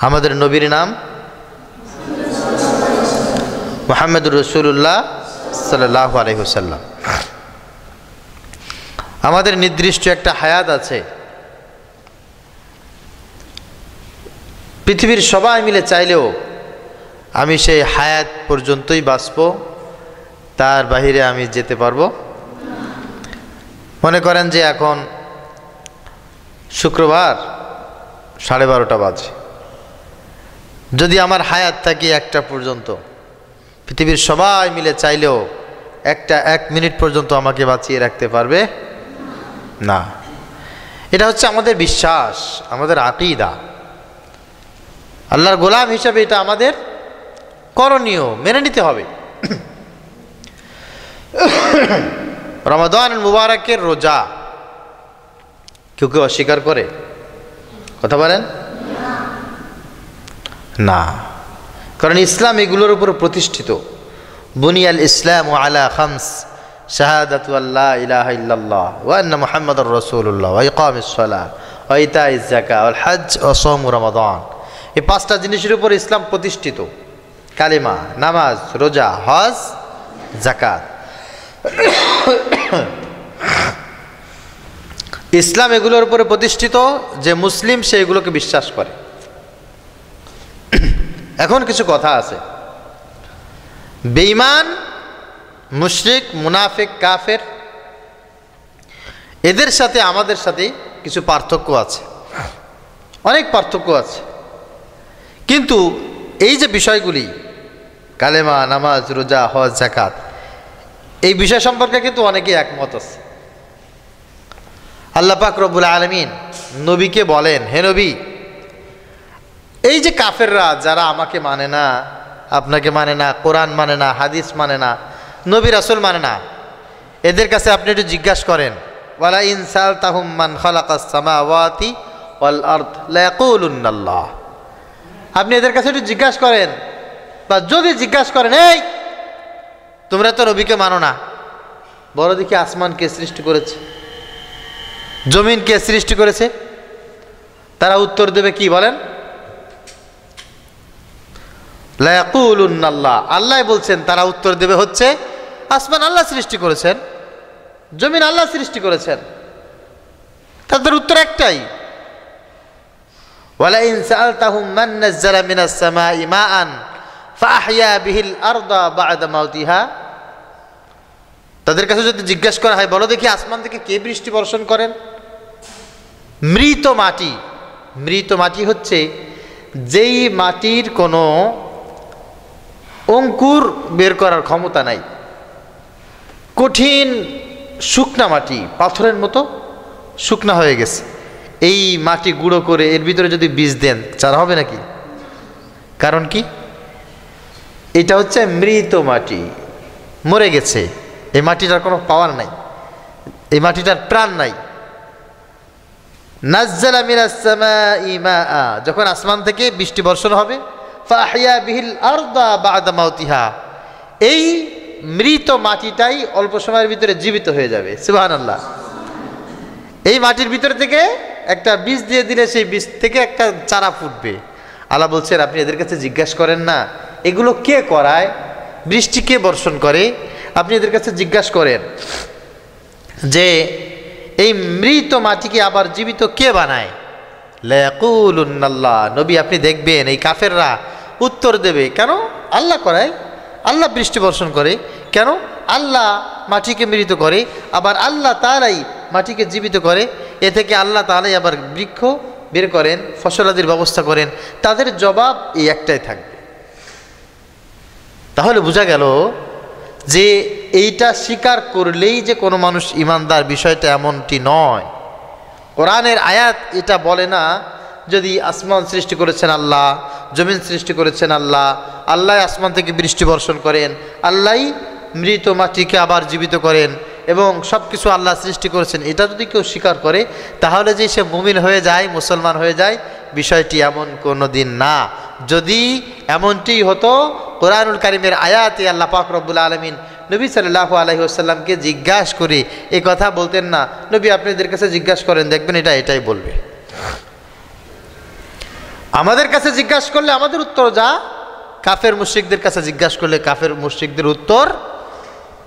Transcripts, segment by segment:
আমাদের নবীর নাম মুহাম্মদুর রাসূলুল্লাহ সাল্লাল্লাহু আলাইহি ওয়াসাল্লাম। আমাদের নির্দিষ্ট একটা হায়াত আছে। পৃথিবীর সবাই মিলে চাইলেও আমি সেই হায়াত পর্যন্তই বাঁচব, তার বাহিরে আমি যেতে পারবো। মনে করেন যে এখন শুক্রবার 12:30 বাজে, যদি আমার হায়াত থাকে 1টা পর্যন্ত, পৃথিবীর সবাই মিলে চাইলেও 1 মিনিট পর্যন্ত আমাকে বাঁচিয়ে রাখতে পারবে না। এটা হচ্ছে আমাদের বিশ্বাস, আমাদের আকীদা। আল্লাহর গোলাম হিসাবে এটা আমাদের করণীয়, মেনে নিতে হবে। রমাদান মুবারকের রোজা কেউ কেউ অস্বীকার করে? কথা বলেন না, কারণ ইসলাম এগুলোর উপর প্রতিষ্ঠিত। বুনিয়াল ইসলামু আলা খামস, শাহাদাতু আল্লা ইলাহা ইল্লাল্লাহ ওয়া আন্না মুহাম্মাদুর রাসূলুল্লাহ ওয়া ইকামিস সালাহ ওয়া ইতাইজ যাকাত ওয়াল হজ ওয়া সাওম রমাদান। এই 5টা জিনিসের উপর ইসলাম প্রতিষ্ঠিত: কালিমা, নামাজ, রোজা, হজ, যাকাত। ইসলাম এগুলোর উপরে প্রতিষ্ঠিত, যে মুসলিম সে এগুলোকে বিশ্বাস করে। এখন কিছু কথা আছে, বেঈমান, মুশরিক, মুনাফিক, কাফের, এদের সাথে আমাদের সাথে কিছু পার্থক্য আছে, অনেক পার্থক্য আছে। কিন্তু এই যে বিষয়গুলি, কালেমা, নামাজ, রোজা, হজ, যাকাত, এই বিষয় সম্পর্কে কিন্তু অনেকেই একমত আছে। আল্লাহ পাক রব্বুল আলামিন নবীকে বলেন, হে নবী, এই যে কাফেররা যারা আমাকে মানে না, আপনাকে মানে না, কোরআন মানে না, হাদিস মানে না, নবী রাসূল মানে না, এদের কাছে আপনি একটু জিজ্ঞাসা করেন, ওয়ালা ইন সালতাহুম মান খালাকাস সামাওয়াতি ওয়াল আরদ লা ইয়াকুলুন্নাল্লাহ। আপনি এদের কাছে একটু জিজ্ঞাসা করেন, বা যদি জিজ্ঞাসা করেন, এই তোমরা তো নবীকে মানো না, বড় দেখি আসমান কে সৃষ্টি করেছে, জমিন কে সৃষ্টি করেছে? তারা উত্তর দেবে কি বলেন? লা ইয়াকুলুন্নাল্লাহ। আল্লাহ বলছেন, তারা উত্তর দেবে হচ্ছে আসমান আল্লাহ সৃষ্টি করেছেন, জমিন আল্লাহ সৃষ্টি করেছেন। তাদের উত্তর একটাই, ওয়ালা ইন সাআলতাহুম মান নাযালা মিনাস সামাই মাআন ফাআহইয়া বিহিল আরদা বা'দা মাউতিহা। তাদের কাছে যদি জিজ্ঞাসা করা হয়, বলো দেখি আসমান থেকে কে বৃষ্টি বর্ষণ করেন? মৃত মাটি। মৃত মাটি হচ্ছে যেই মাটির কোনো অঙ্কুর বের করার ক্ষমতা নাই, কঠিন শুকনা মাটি, পাথরের মতো শুকনা হয়ে গেছে। এই মাটি গুঁড়ো করে এর ভিতরে যদি বীজ দেন, চারা হবে নাকি? কারণ কি? এটা হচ্ছে মৃত মাটি, মরে গেছে। এই মাটিটার কোনো পাওয়ার নাই, এই মাটিটার প্রাণ নাই। নাজ্জালা মিনাস সামাই মাআ, যখন আসমান থেকে বৃষ্টি বর্ষণ হবে, ফাআহইয়া বিহিল আরদা বা'দা মাউতিহা, এই মৃত মাটিটাই অল্প সময়ের ভিতরে জীবিত হয়ে যাবে। সুবহানাল্লাহ। এই মাটির ভিতর থেকে একটা বীজ দিয়ে দিলে সেই বীজ থেকে একটা চারা ফুটবে। আল্লাহ বলছেন, আপনি এদের কাছে জিজ্ঞাসা করেন না এগুলো কে করায়, বৃষ্টি কে বর্ষণ করে? আপনি এদের কাছে জিজ্ঞাসা করেন যে এই মৃত মাটিকে আবার জীবিত কে বানায়? লা ইয়াকুলুন্নাল্লাহ। নবী আপনি দেখবেন এই কাফেররা উত্তর দেবে, কেন? আল্লাহ করায়, আল্লাহ বৃষ্টি বর্ষণ করে। কেন? আল্লাহ মাটিকে মৃত করে, আবার আল্লাহ তাআলাই মাটিকে জীবিত করে। এ থেকে আল্লাহ তাআলাই আবার বৃক্ষ বের করেন, ফসলাদির ব্যবস্থা করেন। তাদের জবাব এই একটাই থাকবে। তাহলে বোঝা গেল যে এইটা স্বীকার করলেই যে কোনো মানুষ ইমানদার, বিষয়টা এমনটি নয়। কোরআনের আয়াত এটা বলে না যদি আসমান সৃষ্টি করেছেন আল্লাহ, জমিন সৃষ্টি করেছেন আল্লাহ, আল্লাহ আসমান থেকে বৃষ্টি বর্ষণ করেন, আল্লাহই মৃত মাটিকে আবার জীবিত করেন এবং সব কিছু আল্লাহ সৃষ্টি করেছেন, এটা যদি কেউ স্বীকার করে তাহলে যে সে মুমিন হয়ে যায়, মুসলমান হয়ে যায়, বিষয়টি এমন কোনো দিন না। যদি এমনটি হতো, কোরআনুল কারীমের আয়াতে আল্লাহ পাক রব্বুল আলামিন নবী সাল্লাল্লাহু আলাইহি ওয়াসাল্লামকে জিজ্ঞাসা করে এই কথা বলতেন না, নবী আপনি এদের কাছে জিজ্ঞাসা করেন, দেখবেন এটা এটাই বলবে। আমাদের কাছে জিজ্ঞাসা করলে আমাদের উত্তর যা, কাফের মুশরিকদের কাছে জিজ্ঞাসা করলে কাফের মুশরিকদের উত্তর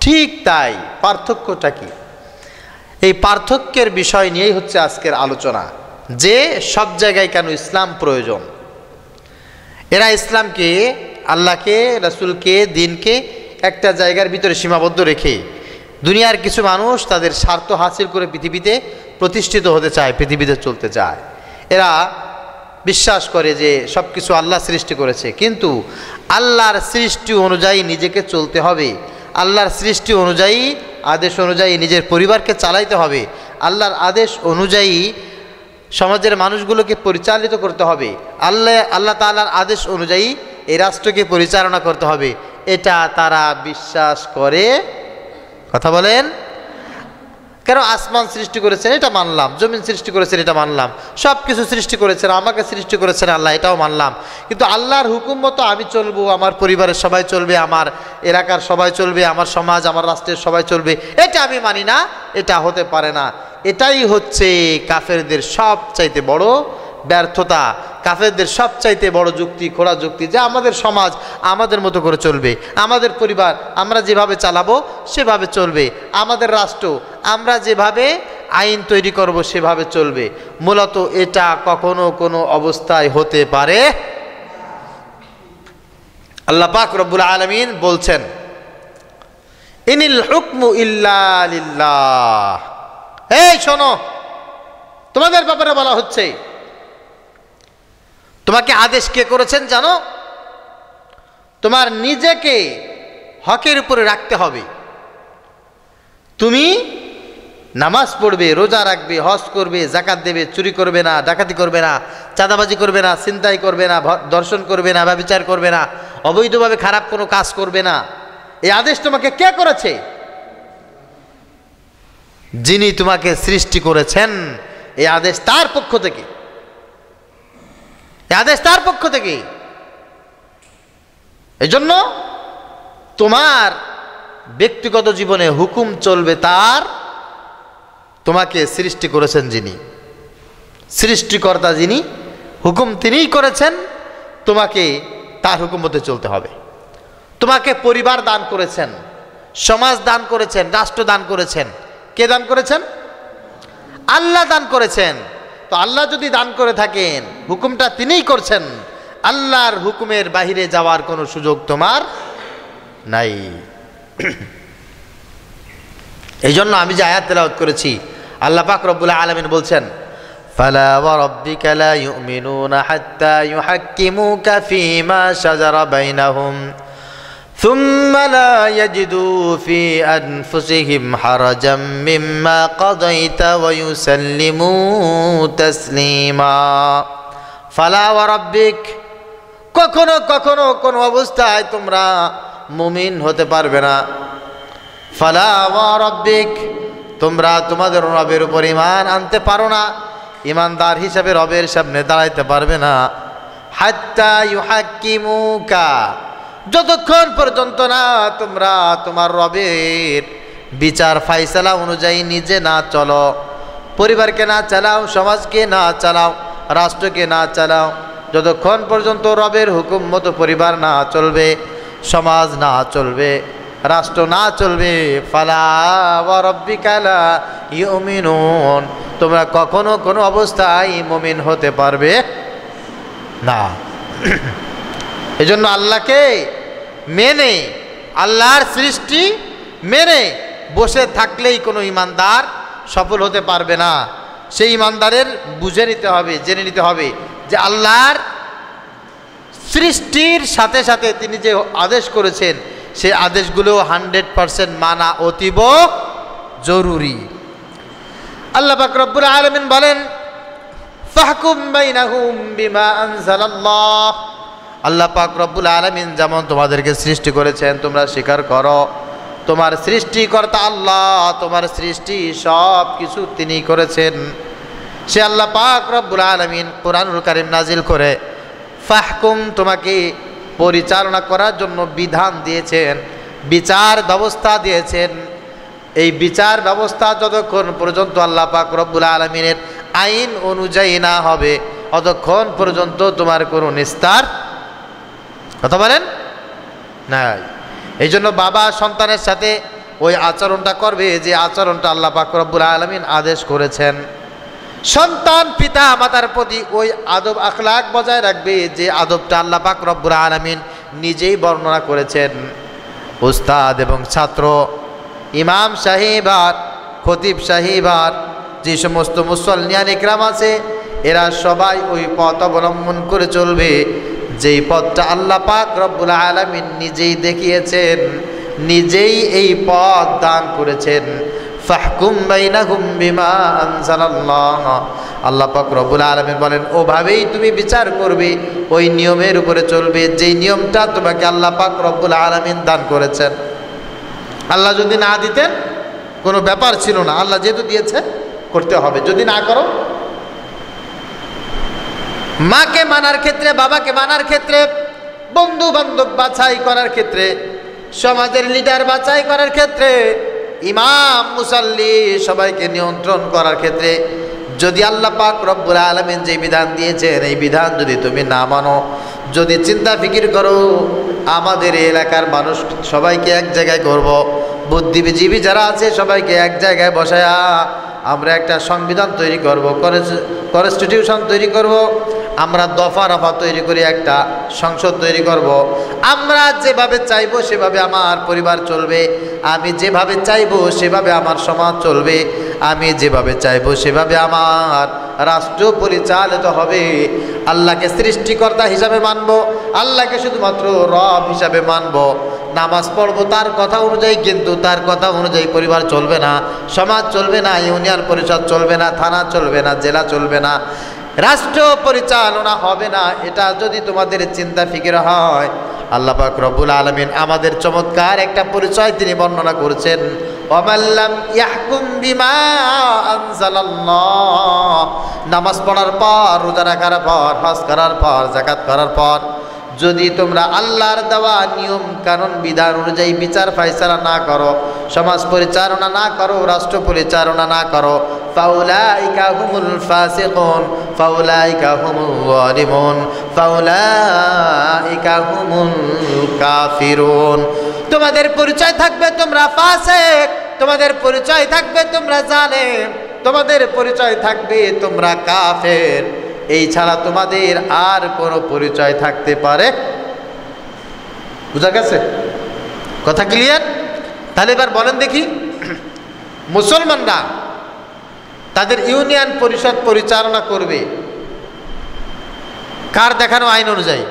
ঠিক তাই। পার্থক্যটা কি? এই পার্থক্যের বিষয় নিয়েই হচ্ছে আজকের আলোচনা, যে সব জায়গায় কেন ইসলাম প্রয়োজন। এরা ইসলামকে, আল্লাহকে, রাসূলকে, দিনকে একটা জায়গার ভিতরে সীমাবদ্ধ রেখে দুনিয়ার কিছু মানুষ তাদের স্বার্থ হাসিল করে পৃথিবীতে প্রতিষ্ঠিত হতে চায়, পৃথিবীতে চলতে চায়। এরা বিশ্বাস করে যে সব কিছু আল্লাহ সৃষ্টি করেছে, কিন্তু আল্লাহর সৃষ্টি অনুযায়ী নিজেকে চলতে হবে, আল্লাহর সৃষ্টি অনুযায়ী, আদেশ অনুযায়ী নিজের পরিবারকে চালাইতে হবে, আল্লাহর আদেশ অনুযায়ী সমাজের মানুষগুলোকে পরিচালিত করতে হবে, আল্লাহ তাআলার আদেশ অনুযায়ী এই রাষ্ট্রকে পরিচালনা করতে হবে। এটা তারা বিশ্বাস করে। কথা বলেন। কেন? আসমান সৃষ্টি করেছেন এটা মানলাম, জমিন সৃষ্টি করেছেন এটা মানলাম, সব কিছু সৃষ্টি করেছেন, আমাকে সৃষ্টি করেছেন আল্লাহ, এটাও মানলাম, কিন্তু আল্লাহর হুকুম মতো আমি চলবো, আমার পরিবারের সবাই চলবে, আমার এলাকার সবাই চলবে, আমার সমাজ, আমার রাষ্ট্রের সবাই চলবে, এটা আমি মানি না, এটা হতে পারে না। এটাই হচ্ছে কাফেরদের সবচাইতে বড় ব্যর্থতা, কাফেরদের সবচাইতে বড় যুক্তি, খোড়া যুক্তি, যে আমাদের সমাজ আমাদের মতো করে চলবে, আমাদের পরিবার আমরা যেভাবে চালাবো সেভাবে চলবে, আমাদের রাষ্ট্র আমরা যেভাবে আইন তৈরি করব সেভাবে চলবে। মূলত এটা কখনো কোনো অবস্থায় হতে পারে। আল্লাহ পাক রব্বুল আলামিন বলছেন, ইনিল হুকমু ইল্লা লিল্লাহ। এই শোনো, তোমাদের ব্যাপারে বলা হচ্ছে, তোমাকে আদেশ কে করেছেন জানো? তোমার নিজেকে হকের উপরে রাখতে হবে। তুমি নামাজ পড়বে, রোজা রাখবে, হজ করবে, যাকাত দেবে, চুরি করবে না, ডাকাতি করবে না, চাঁদাবাজি করবে না, ছিনতাই করবে না, ধর্ষণ করবে না, ব্যভিচার করবে না, অবৈধভাবে খারাপ কোনো কাজ করবে না। এই আদেশ তোমাকে কে করেছে? যিনি তোমাকে সৃষ্টি করেছেন। এই আদেশ তার পক্ষ থেকে, এই আদেশ তার পক্ষ থেকে। এই জন্য তোমার ব্যক্তিগত জীবনে হুকুম চলবে তার, তোমাকে সৃষ্টি করেছেন যিনি, সৃষ্টিকর্তা যিনি, হুকুম তিনিই করেছেন, তোমাকে তার হুকুম মতে চলতে হবে। তোমাকে পরিবার দান করেছেন, সমাজ দান করেছেন, রাষ্ট্র দান করেছেন। কে দান করেছেন? আল্লাহ দান করেছেন। তো আল্লাহ যদি দান করে থাকেন, হুকুমটা তিনিই করছেন, আল্লাহর হুকুমের বাহিরে যাওয়ার কোনো সুযোগ তোমার নাই। এই জন্য আমি যে আয়াত তেলাওয়াত করেছি, আল্লাহ পাক রব্বুল আলামিন বলছেন, ফালা ওয়া রাব্বিকা লা ইউমিনুনা হাত্তা ইউহাক্কিমুকা ফীমা শাজারা বাইনাহুম সুম্মা লা ইয়াজিদু ফি আনফুসিহিম হারাজাম মিম্মা কাযাইতা ওয়া ইউসাল্লিমু তাসলিমা। ফালা ওয়া রাব্বিক, কখনো কখনো কোন অবস্থায় তোমরা মুমিন হতে পারবে না। ফালা ওয়া রাব্বিক, তোমরা তোমাদের রবের উপর ঈমান আনতে পারো না, ঈমানদার হিসাবে রবের সামনে দাঁড়াইতে পারবে না। হাত্তা ইউহাক্কিমুকা, যতক্ষণ পর্যন্ত না তোমরা তোমার রবের বিচার ফাইসালা অনুযায়ী নিজে না চলো, পরিবারকে না চালাও, সমাজকে না চালাও, রাষ্ট্রকে না চালাও, যতক্ষণ পর্যন্ত রবের হুকুম মতো পরিবার না চলবে, সমাজ না চলবে, রাষ্ট্র না চলবে, ফালা ওয়া রাব্বিকা লা ইউমিনুন, তোমরা কখনো কোনো অবস্থায় মুমিন হতে পারবে না। এজন্য আল্লাহকে মেনে, আল্লাহর সৃষ্টি মেনে বসে থাকলেই কোনো ঈমানদার সফল হতে পারবে না। সেই ঈমানদারের বুঝে নিতে হবে, জেনে নিতে হবে যে আল্লাহর সৃষ্টির সাথে সাথে তিনি যে আদেশ করেছেন সেই আদেশগুলো 100% মানা অতীব জরুরি। আল্লাহ পাক রব্বুল আলামিন বলেন, ফাহকুম বাইনাহুম বিমা আনজালাল্লাহ। আল্লাহ পাক রব্বুল আলামিন যেমন তোমাদেরকে সৃষ্টি করেছেন তোমরা স্বীকার করো, তোমার সৃষ্টিকর্তা আল্লাহ, তোমার সৃষ্টি সব কিছু তিনি করেছেন। সে আল্লাহ পাক রব্বুল আলামিন কোরআনুল কারীম নাজিল করে ফাহকুম, তোমাকে পরিচালনা করার জন্য বিধান দিয়েছেন, বিচার ব্যবস্থা দিয়েছেন। এই বিচার ব্যবস্থা যতক্ষণ পর্যন্ত আল্লাহ পাক রব্বুল আলামিনের আইন অনুযায়ী না হবে, অতক্ষণ পর্যন্ত তোমার কোনো নিস্তার, কথা বলেন, নাই। এই জন্য বাবা সন্তানের সাথে ওই আচরণটা করবে যে আচরণটা আল্লাহ পাক রব্বুল আলামিন আদেশ করেছেন। সন্তান পিতা মাতার প্রতি ওই আদব আখলাক বজায় রাখবে যে আদবটা আল্লাহ পাক রব্বুল আলামিন নিজেই বর্ণনা করেছেন। উস্তাদ এবং ছাত্র, ইমাম সাহেব আর খতিব সাহেব আর যে সমস্ত মুসল্লিয়ান ইকরাম আছে, এরা সবাই ওই পথ অবলম্বন করে চলবে যেই পথটা আল্লাহ পাক রব্বুল আলামিন নিজেই দেখিয়েছেন, নিজেই এই পথ দান করেছেন। ফাহকুম বাইনাহুম বিমা আনজালাল্লাহ, আল্লাহ পাক রব্বুল আলামিন বলেন ওভাবেই তুমি বিচার করবে, ওই নিয়মের উপরে চলবে যেই নিয়মটা তোমাকে আল্লাহ পাক রব্বুল আলামিন দান করেছেন। আল্লাহ যদি না দিতেন কোনো ব্যাপার ছিল না, আল্লাহ যেহেতু দিয়েছে করতে হবে। যদি না করো, মাকে মানার ক্ষেত্রে, বাবাকে মানার ক্ষেত্রে, বন্ধু বান্ধব বাছাই করার ক্ষেত্রে, সমাজের লিডার বাছাই করার ক্ষেত্রে, ইমাম মুসাল্লি সবাইকে নিয়ন্ত্রণ করার ক্ষেত্রে যদি আল্লাহ পাক রব্বুল আলামিন যে বিধান দিয়েছেন এই বিধান যদি তুমি না মানো, যদি চিন্তা ফিকির করো আমাদের এলাকার মানুষ সবাইকে এক জায়গায় করব, বুদ্ধিজীবী যারা আছে সবাইকে এক জায়গায় বসায়া আমরা একটা সংবিধান তৈরি করব, কনস্টিটিউশন তৈরি করব, আমরা দফা রফা তৈরি করে একটা সংসদ তৈরি করব, আমরা যেভাবে চাইবো সেভাবে আমার পরিবার চলবে, আমি যেভাবে চাইবো সেভাবে আমার সমাজ চলবে, আমি যেভাবে চাইবো সেভাবে আমার রাষ্ট্র পরিচালিত হবে। আল্লাহকে সৃষ্টিকর্তা হিসাবে মানব, আল্লাহকে শুধুমাত্র রব হিসাবে মানব, নামাজ পড়বো তার কথা অনুযায়ী, কিন্তু তার কথা অনুযায়ী পরিবার চলবে না, সমাজ চলবে না, ইউনিয়ন পরিষদ চলবে না, থানা চলবে না, জেলা চলবে না, রাষ্ট্র পরিচালনা হবে না। এটা যদি তোমাদের চিন্তা ফিকির হয়, আল্লাহ পাক রব্বুল আলামিন আমাদের চমৎকার একটা পরিচয় তিনি বর্ণনা করেছেন, ওয়ামাল্লাম ইয়াহকুম বিমা আনজালাল্লাহ, নামাজ পড়ার পর, রোজা রাখার পর, হজ করার পর, যাকাত করার পর যদি তোমরা আল্লাহর দেওয়া নিয়ম কানুন বিধান অনুযায়ী বিচার ফায়সালা না করো, সমাজ পরিচালনা না করো, রাষ্ট্র পরিচালনা না করো, ফাউলাইকা হুমুল ফাসিকুন, ফাউলাইকা হুমুল যালিমুন, ফাউলাইকা হুমুল কাফিরুন। তোমাদের পরিচয় থাকবে তোমরা ফাসিক, তোমাদের পরিচয় থাকবে তোমরা জালেম, তোমাদের পরিচয় থাকবে তোমরা কাফের, এই ছাড়া তোমাদের আর কোনো পরিচয় থাকতে পারে। বুঝা গেছে? কথা ক্লিয়ার? তাহলে এবার বলেন দেখি, মুসলমানরা তাদের ইউনিয়ন পরিষদ পরিচালনা করবে কার দেখানো আইন অনুযায়ী?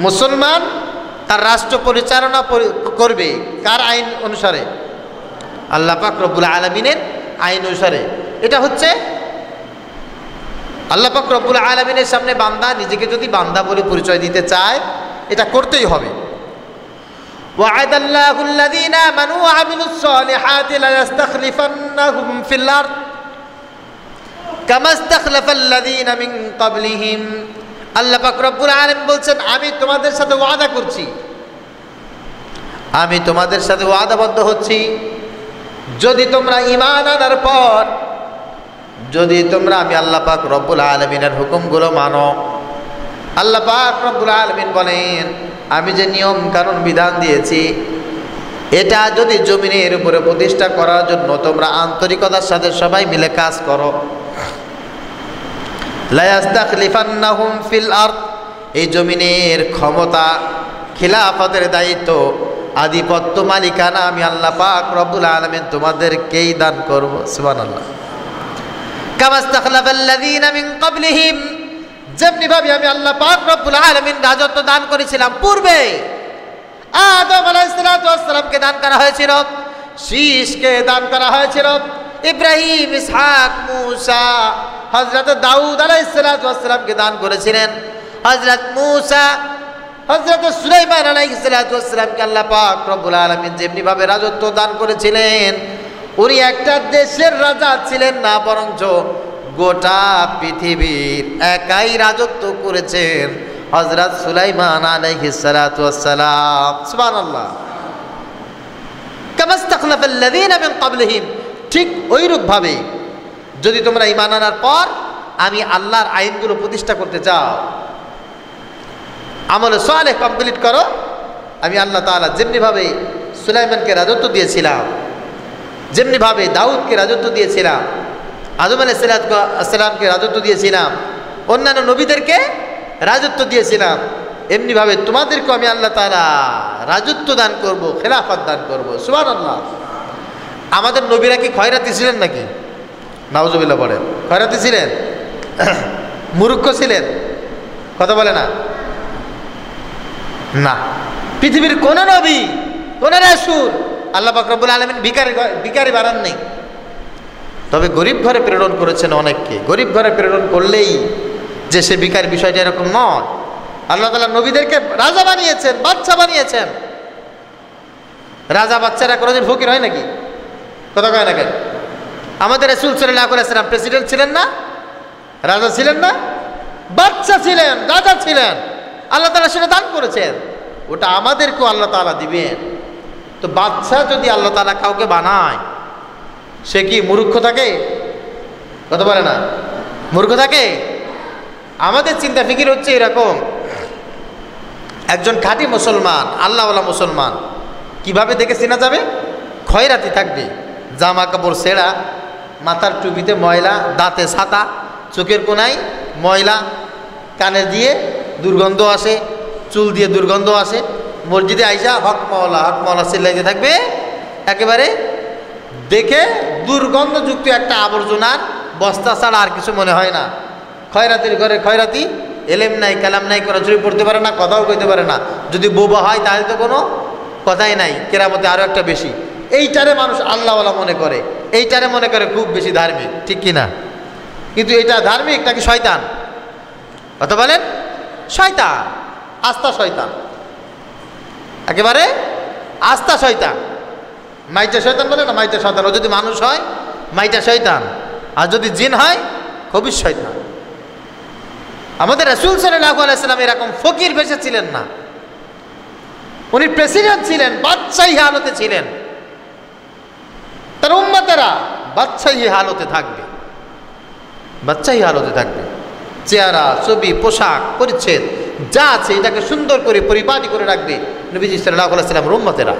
মুসলমান তার রাষ্ট্র পরিচালনা করবে কার আইন অনুসারে? আল্লাহ পাক রব্বুল আলামিনের আইন অনুসারে। এটা হচ্ছে আল্লাহ পাক রব্বুল আলামিনের সামনে বান্দা নিজেকে যদি বান্দা বলে পরিচয় দিতে চায়, এটা করতেই হবে। ওয়া'আদাল্লাহু আল্লাযীনা আমানু ওয়া আমিলুস সালিহাতি লা ইস্তাখলিফান্নাহুম ফিল আরদ কামা ইস্তাখলাফাল্লাযীনা মিন ক্বাবলিহিম। আল্লাহ পাক রব্বুল আলামিন বলছেন, আমি তোমাদের সাথে ওয়াদা করছি, আমি তোমাদের সাথে ওয়াদাবদ্ধ হচ্ছি, যদি তোমরা ঈমান আনার পর, যদি তোমরা আমি আল্লাহ পাক রব্বুল আলামিনের হুকুমগুলো মানো। আল্লাহ পাক রব্বুল আলামিন বলেন, আমি যে নিয়ম কানুন বিধান দিয়েছি এটা যদি জমিনের উপরে প্রতিষ্ঠা করার জন্য তোমরা আন্তরিকতার সাথে সবাই মিলে কাজ করো, লা ইস্তাখলিফান্নাহুম ফিল আরদ, এই জমিনের ক্ষমতা, খিলাফতের দায়িত্ব, আধিপত্য, মালিকানা আমি আল্লাহ পাক রব্বুল আলামিন তোমাদেরকেই দান করব। সুবহানাল্লাহ। কামা ইস্তাখলাফাল্লাযীনা মিন ক্বাবলিহিম, যেমনি ভাবে আমি আল্লাহ পাক রব্বুল আলামিন রাজত্ব দান করেছিলাম পূর্বে, আদম আলাইহিস সালাতু ওয়াস সালামকে দান করা হয়েছিল, শীষকে দান করা হয়েছিল, ইব্রাহিম, ইসহাক, মূসা, হযরত দাউদ আলাইহিস সালাতু ওয়াস সালামকে দান করেছিলেন, হযরত মূসা, হযরত সুলাইমান আলাইহিস সালাতু ওয়াস সালামকে আল্লাহ পাক রব্বুল আলামিন যেমনি ভাবে রাজত্ব দান করেছিলেন, উনি একটা দেশের রাজা ছিলেন না, বরঞ্চ গোটা পৃথিবীর একাই রাজত্ব করেছেন হযরত সুলাইমান আলাইহিস সালাতু ওয়াস সালাম। সুবহানাল্লাহ। কামা ইস্তাখলাফাল্লাযীনা মিন ক্বাবলিহিম, ঠিক ওইরূপ ভাবে যদি তোমরা ঈমান আনার পর আমি আল্লাহর আইনগুলো প্রতিষ্ঠা করতে চাও, আমলে সালেহ কমপ্লিট করো। আমি আল্লাহ তাআলা যেমনিভাবে সুলাইমানকে রাজত্ব দিয়েছিলাম, যেমনিভাবে দাউদকে রাজত্ব দিয়েছিলাম, আদম আলাইহিস সালামকে রাজত্ব দিয়েছিলাম, অন্যান্য নবীদেরকে রাজত্ব দিয়েছিলাম, এমনিভাবে তোমাদেরকে আমি আল্লাহ তাআলা রাজত্ব দান করব, খেলাফত দান করব। সুবহানাল্লাহ। আমাদের নবীরা কি খয়রাতি ছিলেন নাকি? নাউজুবিল্লাহ বলেন। খয়রাতি ছিলেন? মূর্খ ছিলেন? কথা বলে না? না। পৃথিবীর কোন নবী, কোন রাসূল আল্লাহ পাক রব্বুল আলামিন ভিখারি বানান নেই। তবে গরিব ঘরে প্রেরণ করেছেন অনেককে। গরিব ঘরে প্রেরণ করলেই যে সে ভিখারি, বিষয়টা এরকম নয়। আল্লাহ তাআলা নবীদেরকে রাজা বানিয়েছেন, বাদশা বানিয়েছেন। রাজা বাচ্চারা কোনোদিন ফকির হয় নাকি? কথা কয় না কেন? আমাদের রাসূল সাল্লাল্লাহু আলাইহি ওয়াসাল্লাম প্রেসিডেন্ট ছিলেন না? রাজা ছিলেন না? বাচ্চা ছিলেন, রাজা ছিলেন। আল্লাহ তাআলা সেটা দান করেছেন। ওটা আমাদেরকেও আল্লাহ তাআলা দিবেন। তো বাচ্চা যদি আল্লাহ তাআলা কাউকে বানায়, সে কি মূর্খ থাকে? কথা বলে না? মূর্খ থাকে? আমাদের চিন্তা ফিকির হচ্ছে এরকম, একজন খাঁটি মুসলমান, আল্লাহওয়ালা মুসলমান কিভাবে দেখে চেনা যাবে? খয়রাতি থাকবে, জামা কাপড় ছেঁড়া, মাথার টুপিতে ময়লা, দাঁতে ছাতা, চোখের কোনায় ময়লা, কানে দিয়ে দুর্গন্ধ আসে, চুল দিয়ে দুর্গন্ধ আসে, মসজিদে আইসা হক মাওলা চিল্লাইতে থাকবে। একেবারে দেখে দুর্গন্ধযুক্ত একটা আবর্জনার বস্তা ছাড়া আর কিছু মনে হয় না। খয়রাতির ঘরে খয়রাতি, এলেম নাই, কালাম নাই, কোরআন পড়তে পারে না, কথাও কইতে পারে না। যদি বোবা হয় তাহলে তো কোনো কথাই নাই, কেরামতে আরও একটা বেশি। এইটারে মানুষ আল্লাহওয়ালা মনে করে, এইটারে মনে করে খুব বেশি ধার্মিক, ঠিক কি না? কিন্তু এটা ধার্মিক নাকি শয়তান? কথা বলেন? শয়তান, আস্থা শয়তান, একেবারে আস্থা শয়তান। মাইটা শয়তান বলে না? মাইটা শয়তান। ও যদি মানুষ হয় মাইটা শয়তান, আর যদি জিন হয় খবিশ শয়তান। আমাদের রাসূল সাল্লাল্লাহু আলাইহি ওয়াসাল্লাম এরকম ফকির বেশে ছিলেন না। উনি প্রেসিডেন্ট ছিলেন, বাদশাহী হালতে ছিলেন। তার উম্মতেরা বাদশাহী হালতে থাকবে, বাদশাহী হালতে থাকবে। চেহারা, ছবি, পোশাক, পরিচ্ছদ যা আছে এটাকে সুন্দর করে পরিপাটি করে রাখবে নবীজি সাল্লাল্লাহু আলাইহি ওয়াসাল্লামের উম্মতেরা।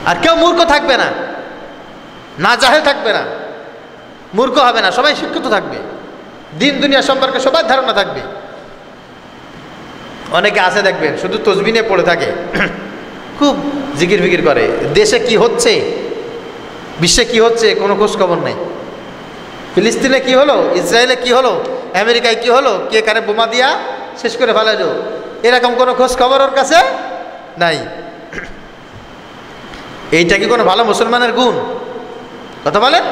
আর কেউ মূর্খ থাকবে না, না জাহেল থাকবে না, মূর্খ হবে না, সবাই শিক্ষিত থাকবে, দিন দুনিয়া সম্পর্কে সবার ধারণা থাকবে। অনেকে আছে দেখবেন শুধু তসবিহ নিয়ে পড়ে থাকে, খুব জিকির ফিকির করে, দেশে কি হচ্ছে, বিশ্বে কি হচ্ছে কোনো খোঁজ খবর নেই। ফিলিস্তিনে কি হলো, ইসরায়েলে কি হলো, আমেরিকায় কি হলো, কে কারে বোমা দিয়া শেষ করে ফেলাইলো, এরকম কোনো খোঁজ খবর ওর কাছে নাই। এইটা কি কোনো ভালো মুসলমানের গুণ? কথা বলেন?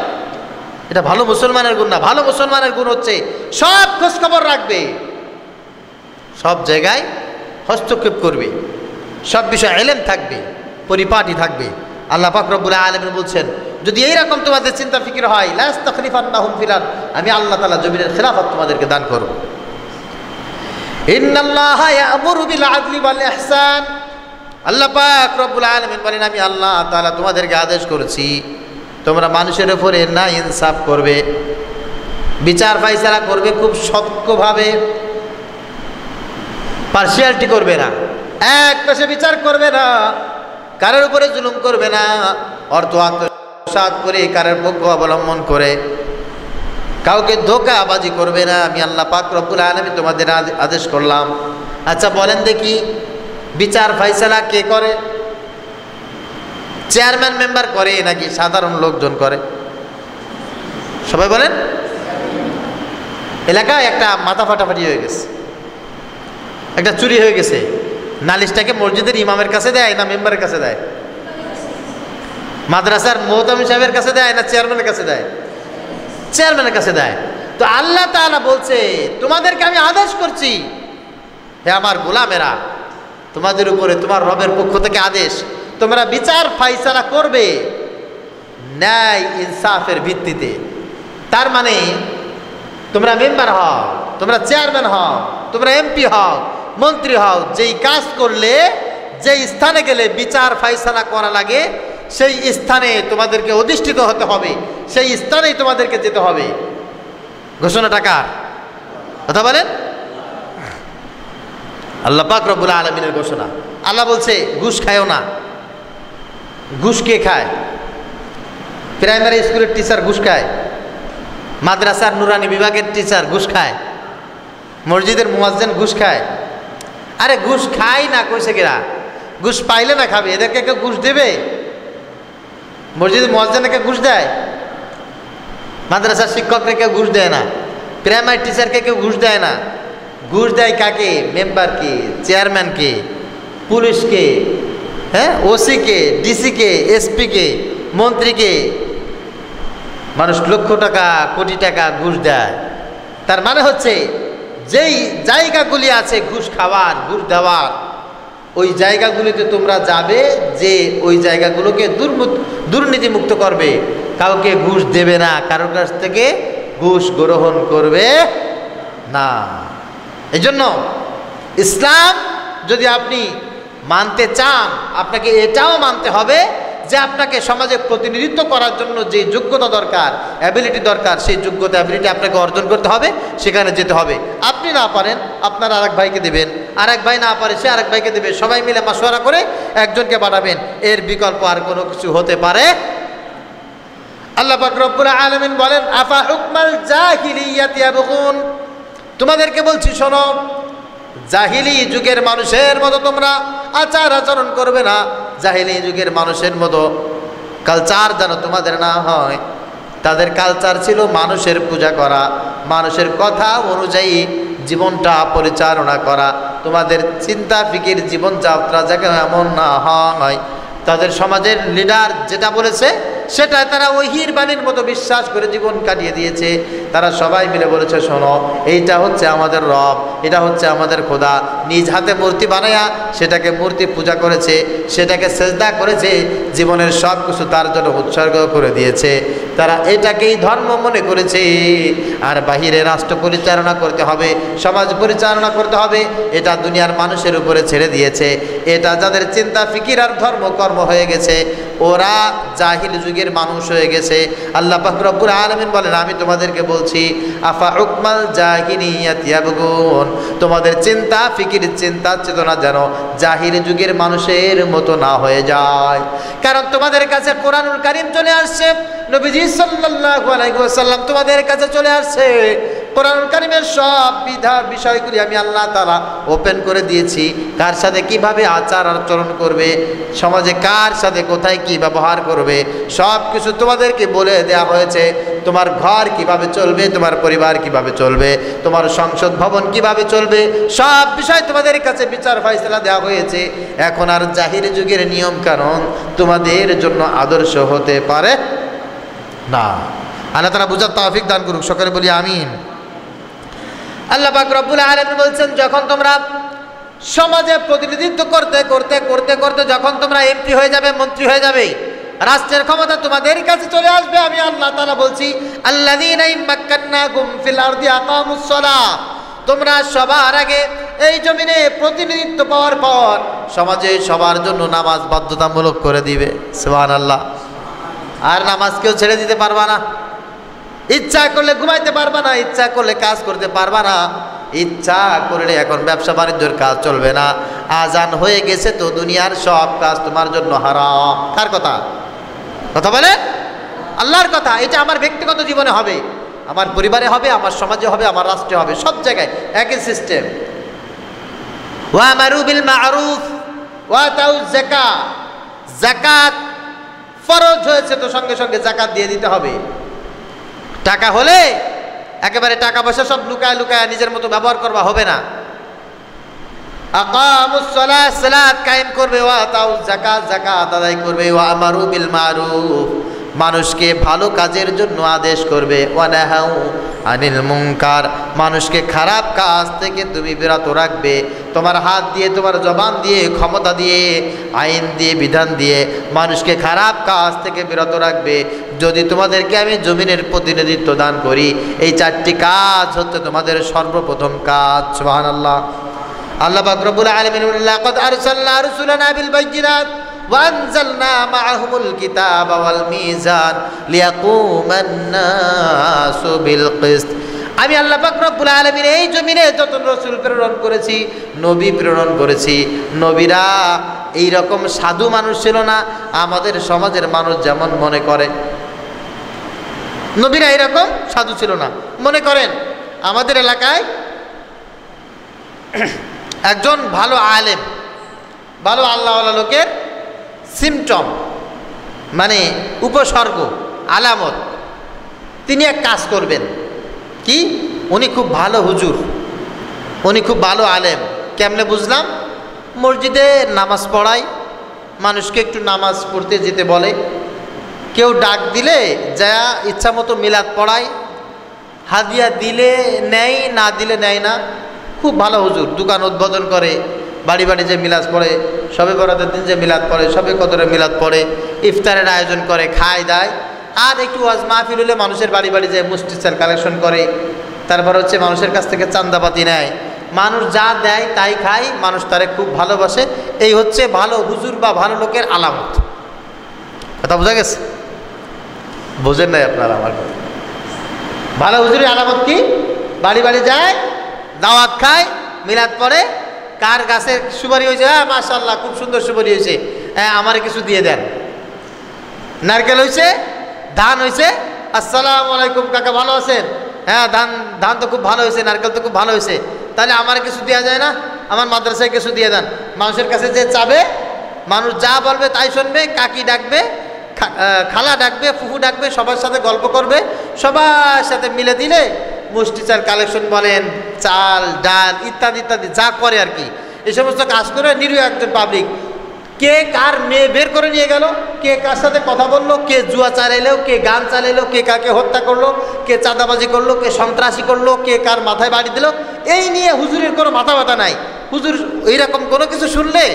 এটা ভালো মুসলমানের গুণ না। ভালো মুসলমানের গুণ হচ্ছে সব খোঁজ খবর রাখবে, সব জায়গায় হস্তক্ষেপ করবে, সব বিষয়ে ইলম থাকবে, পরিপাটি থাকবে। আল্লাহ পাক রব্বুল আলামিন বলছেন, যদি এইরকম তোমাদের চিন্তা ফিকির হয়, লা ইস্তাখলিফান্নাহুম ফিল আরদ, আমি আল্লাহ তাআলা জমিনের খেলাফত তোমাদেরকে দান করব। ইন্নাল্লাহা ইয়া'মুরু বিল আদলি ওয়াল ইহসান, আল্লাহ পাক রব্বুল আলামিন বলেন, আমি আল্লাহ তাআলা তোমাদেরকে আদেশ করেছি তোমরা মানুষের উপরে না ইনসাফ করবে, বিচার ফাইসালা করবে খুব সত্যভাবে, পার্সিয়ালিটি করবে না, এক পেশে বিচার করবে না, কারোর উপরে জুলুম করবে না, অর্থ আত্মসাৎ করে কারোর পক্ষ অবলম্বন করে কাউকে ধোঁকাবাজি করবে না। আমি আল্লাহ পাক রব্বুল আলামিন তোমাদের আদেশ করলাম। আচ্ছা বলেন দেখি, বিচার ফাইসালা কে করে? চেয়ারম্যান মেম্বার করে নাকি সাধারণ লোকজন করে? সবাই বলেন। এলাকায় একটা মাথা ফাটাফাটি হয়ে গেছে, একটা চুরি হয়ে গেছে, নালিশটাকে মসজিদের ইমামের কাছে দেয় না মেম্বারের কাছে দেয়? মাদ্রাসার মোহতামি সাহেবের কাছে দেয় না চেয়ারম্যানের কাছে দেয়? চেয়ারম্যানের কাছে দেয়। তো আল্লাহ তাআলা বলছে, তোমাদেরকে আমি আদেশ করছি, হে আমার গোলামেরা, তোমাদের উপরে তোমার রবের পক্ষ থেকে আদেশ, তোমরা বিচার ফাইসালা করবে ন্যায় ইনসাফের ভিত্তিতে। তার মানে তোমরা মেম্বার হও, তোমরা চেয়ারম্যান হও, তোমরা এমপি হও, মন্ত্রী হও, যেই কাজ করলে, যেই স্থানে গেলে বিচার ফাইসালা করা লাগে, সেই স্থানে তোমাদেরকে অধিষ্ঠিত হতে হবে, সেই স্থানেই তোমাদেরকে যেতে হবে। ঘোষণাটা কার? কথা বলেন। আল্লাহ পাক রব্বুল আলামিনের ঘোষণা। আল্লাহ বলছে ঘুষ খায়ও না। ঘুষ কে খায়? প্রাইমারি স্কুলের টিচার ঘুষ খায়, মাদ্রাসার নুরানি বিভাগের টিচার ঘুষ খায়, মসজিদের মুয়াজ্জিন ঘুষ খায়। আরে ঘুষ খাই না কইছে কিরা? ঘুষ পাইলে না খাবে। এদেরকে কেউ ঘুষ দেবে? মসজিদের মুয়াজ্জিনকে ঘুষ দেয়? মাদ্রাসার শিক্ষককে কেউ ঘুষ দেয় না, প্রাইমারি টিচারকে কেউ ঘুষ দেয় না। ঘুষ দেয় কাকে? মেম্বারকে, চেয়ারম্যানকে, পুলিশকে, হ্যাঁ, ওসিকে, ডিসিকে, এসপিকে, মন্ত্রীকে। মানুষ লক্ষ টাকা কোটি টাকা ঘুষ দেয়। তার মানে হচ্ছে যেই জায়গাগুলি আছে ঘুষ খাওয়ার, ঘুষ দেওয়ার, ওই জায়গাগুলিতে তোমরা যাবে, যে ওই জায়গাগুলোকে দুর্নীতিমুক্ত করবে। কাউকে ঘুষ দেবে না, কারোর কাছ থেকে ঘুষ গ্রহণ করবে না। এই জন্য ইসলাম যদি আপনি মানতে চান, আপনাকে এটাও মানতে হবে যে আপনাকে সমাজে প্রতিনিধিত্ব করার জন্য যে যোগ্যতা দরকার, অ্যাবিলিটি দরকার, সেই যোগ্যতা অ্যাবিলিটি আপনাকে অর্জন করতে হবে, সেখানে যেতে হবে। আপনি না পারেন, আপনার আরেক ভাইকে দেবেন, আরেক ভাই না পারে সে আরেক ভাইকে দেবে, সবাই মিলে মাশওয়ারা করে একজনকে বাড়াবেন। এর বিকল্প আর কোনো কিছু হতে পারে। আল্লাহ পাক রব্বুল আলামিন বলেন, আফা হুকমাল জাহিলিয়াতি ইয়াবগুন, তোমাদেরকে বলছি শোনো, জাহিলি যুগের মানুষের মতো তোমরা আচার আচরণ করবে না। জাহিলি যুগের মানুষের মতো কালচার যেন তোমাদের না হয়। তাদের কালচার ছিল মানুষের পূজা করা, মানুষের কথা অনুযায়ী জীবনটা পরিচালনা করা। তোমাদের চিন্তা ফিকির জীবনযাত্রা যাকে এমন না হয়, তাদের সমাজের লিডার যেটা বলেছে সেটা তারা ওহির বাণীর মতো বিশ্বাস করে জীবন কাটিয়ে দিয়েছে। তারা সবাই মিলে বলেছে, শোনো, এইটা হচ্ছে আমাদের রব, এটা হচ্ছে আমাদের খোদা। নিজ হাতে মূর্তি বানায়া সেটাকে মূর্তি পূজা করেছে, সেটাকে সেজদা করেছে, জীবনের সব কিছু তার জন্য উৎসর্গ করে দিয়েছে। তারা এটাকেই ধর্ম মনে করেছে। আর বাহিরে রাষ্ট্র পরিচালনা করতে হবে, সমাজ পরিচালনা করতে হবে, এটা দুনিয়ার মানুষের উপরে ছেড়ে দিয়েছে। এটা যাদের চিন্তা ফিকির আর ধর্ম কর্ম হয়ে গেছে, ওরা জাহিল যুগের মানুষ হয়ে গেছে। আল্লাহ পাক রব্বুল আলামিন বলেন, আমি তোমাদেরকে বলছি, আফা হুকমাল জাহিলিয়াতি ইয়াবগুন, তোমাদের চিন্তা ফিকির, চিন্তা চেতনা যেন জাহিল যুগের মানুষের মতো না হয়ে যায়। কারণ তোমাদের কাছে কোরআনুল কারীম চলে আসছে, নবীজি সাল্লাল্লাহু আলাইহি ওয়াসাল্লাম তোমাদের কাছে চলে আসছে। কোরআনুল কারীমের সব বিষয়গুলি আমি আল্লাহ তাআলা ওপেন করে দিয়েছি। কার সাথে কিভাবে আচার আচরণ করবে, সমাজে কার সাথে কোথায় কি ব্যবহার করবে, সব কিছু তোমাদেরকে বলে দেওয়া হয়েছে। তোমার ঘর কিভাবে চলবে, তোমার পরিবার কিভাবে চলবে, তোমার সংসদ ভবন কিভাবে চলবে, সব বিষয় তোমাদের কাছে বিচার ফয়সালা দেওয়া হয়েছে। এখন আর জাহিলি যুগের নিয়ম কানুন তোমাদের জন্য আদর্শ হতে পারে না। আল্লাহ তাআলা বুঝার তৌফিক দান করুক, সকলে বলি আমিন। আল্লাহ পাক রব্বুল আলামিন বলছেন, যখন তোমরা সমাজে প্রতিনিধিত্ব করতে করতে করতে করতে যখন তোমরা এমপি হয়ে যাবে, মন্ত্রী হয়ে যাবে, রাষ্ট্রের ক্ষমতা তোমাদের কাছে চলে আসবে, আমি আল্লাহ তাআলা বলছি, আল্লাযীনা ইম্মাক্কান্নাকুম ফিল আরদি আকামুস সালাহ, তোমরা সবার আগে এই জমিনে প্রতিনিধিত্ব পাওয়ার পর সমাজে সবার জন্য নামাজ বাধ্যতামূলক করে দিবে। সুবহানাল্লাহ। আর নামাজ কেউ ছেড়ে দিতে পারবা না। ইচ্ছা করলে ঘুমাইতে পারবা না, ইচ্ছা করলে কাজ করতে পারবা না, ইচ্ছা করলে এখন ব্যবসা বাণিজ্যের কাজ চলবে না। আজান হয়ে গেছে তো দুনিয়ার সব কাজ তোমার জন্য হারাম। কার কথা? কথা বলে আল্লাহর কথা। এটা আমার ব্যক্তিগত জীবনে হবে, আমার পরিবারে হবে, আমার সমাজে হবে, আমার রাষ্ট্রে হবে, সব জায়গায় একই সিস্টেম। ওয়া আমারু বিল মা'রুফ ওয়া আতাউ যাকাত, যাকাত ফরজ হয়েছে তো সঙ্গে সঙ্গে যাকাত দিয়ে দিতে হবে। টাকা হলে একেবারে টাকা পয়সা সব লুকায় লুকায় নিজের মতো ব্যবহার করবা হবে না। আকামুস সালাহ, সালাত কায়েম করবে, ওয়া আতাউ যাকাত, যাকাত আদায় করবে, ওয়া আমারু বিল মা'রুফ, মানুষকে ভালো কাজের জন্য আদেশ করবে, ওয়া নাহাউ আনিল মুনকার, মানুষকে খারাপ কাজ থেকে তুমি বিরত রাখবে। তোমার হাত দিয়ে, তোমার জবান দিয়ে, ক্ষমতা দিয়ে, আইন দিয়ে, বিধান দিয়ে মানুষকে খারাপ কাজ থেকে বিরত রাখবে। যদি তোমাদেরকে আমি জমিনের প্রতিনিধিত্ব দান করি, এই চারটি কাজ হচ্ছে তোমাদের সর্বপ্রথম কাজ। সুবহানাল্লাহ। আল্লাহ পাক রব্বুল আলামিন লাকাদ আরসালনা রুসুলানা বিল বাইয়িনাত وأنزلنا معهم الكتاب والميزان ليقوم الناس بالقسط। আমি আল্লাহ পাক রব্বুল আলামিন এই জমিনে যত রাসূল প্রেরণ করেছি, নবী প্রেরণ করেছি, নবীরা এই রকম সাধু মানুষ ছিল না আমাদের সমাজের মানুষ যেমন মনে করে। নবীরা এরকম সাধু ছিল না। মনে করেন আমাদের এলাকায় একজন ভালো আলেম, ভালো আল্লাহওয়ালা লোকের সিমটম মানে উপসর্গ, আলামত, তিনি এক কাজ করবেন কি, উনি খুব ভালো হুজুর, উনি খুব ভালো আলেম। কেমনে বুঝলাম? মসজিদে নামাজ পড়ায়, মানুষকে একটু নামাজ পড়তে যেতে বলে, কেউ ডাক দিলে যা ইচ্ছা মতো মিলাদ পড়ায়, হাদিয়া দিলে নেয়, না দিলে নেয় না। খুব ভালো হুজুর, দোকান উদ্বোধন করে, বাড়ি বাড়ি যে মিলাদ পড়ে, সবে বরাতের দিন যে মিলাদ পড়ে, সবে কদরে মিলাদ পড়ে, ইফতারের আয়োজন করে, খায় দায়, আর একটু ওয়াজ মাহফিল হলে মানুষের বাড়ি বাড়ি যে মুষ্টি চাল কালেকশন করে, তারপর হচ্ছে মানুষের কাছ থেকে চান্দাপাতি নেয়, মানুষ যা দেয় তাই খায়, মানুষ তারে খুব ভালোবাসে। এই হচ্ছে ভালো হুজুর বা ভালো লোকের আলামত। কথা বোঝা গেছে? বোঝেন নাই আপনারা আমার কথা? ভালো হুজুরের আলামত কি? বাড়ি বাড়ি যায়, দাওয়াত খায়, মিলাদ পড়ে, কার গাছের সুপারি হয়েছে, হ্যাঁ মাশাআল্লাহ খুব সুন্দর সুপারি হয়েছে, হ্যাঁ আমারে কিছু দিয়ে দেন। নারকেল হয়েছে, ধান হয়েছে, আসসালামু আলাইকুম কাকা ভালো আছেন? হ্যাঁ ধান তো খুব ভালো হয়েছে, নারকেল তো খুব ভালো হয়েছে, তাহলে আমার কিছু দেওয়া যায় না? আমার মাদ্রাসায় কিছু দিয়ে দেন। মানুষের কাছে যে চাবে, মানুষ যা বলবে তাই শুনবে, কাকি ডাকবে, খালা ডাকবে, ফুফু ডাকবে, সবার সাথে গল্প করবে, সবার সাথে মিলে দিলে মুষ্টি চাল কালেকশন বলেন, চাল ডাল ইত্যাদি ইত্যাদি যা করে আর কি, এই সমস্ত কাজ করে নিরীহ একজন পাবলিক। কে কার মেয়ে বের করে নিয়ে গেল, কে কার সাথে কথা বললো, কে জুয়া চালাইলো, কে গান চালাইলো, কে কাকে হত্যা করলো, কে চাঁদাবাজি করলো, কে সন্ত্রাসী করলো, কে কার মাথায় বাড়ি দিল, এই নিয়ে হুজুরের কোনো মাথা ব্যথা নাই। হুজুর এইরকম কোনো কিছু শুনলে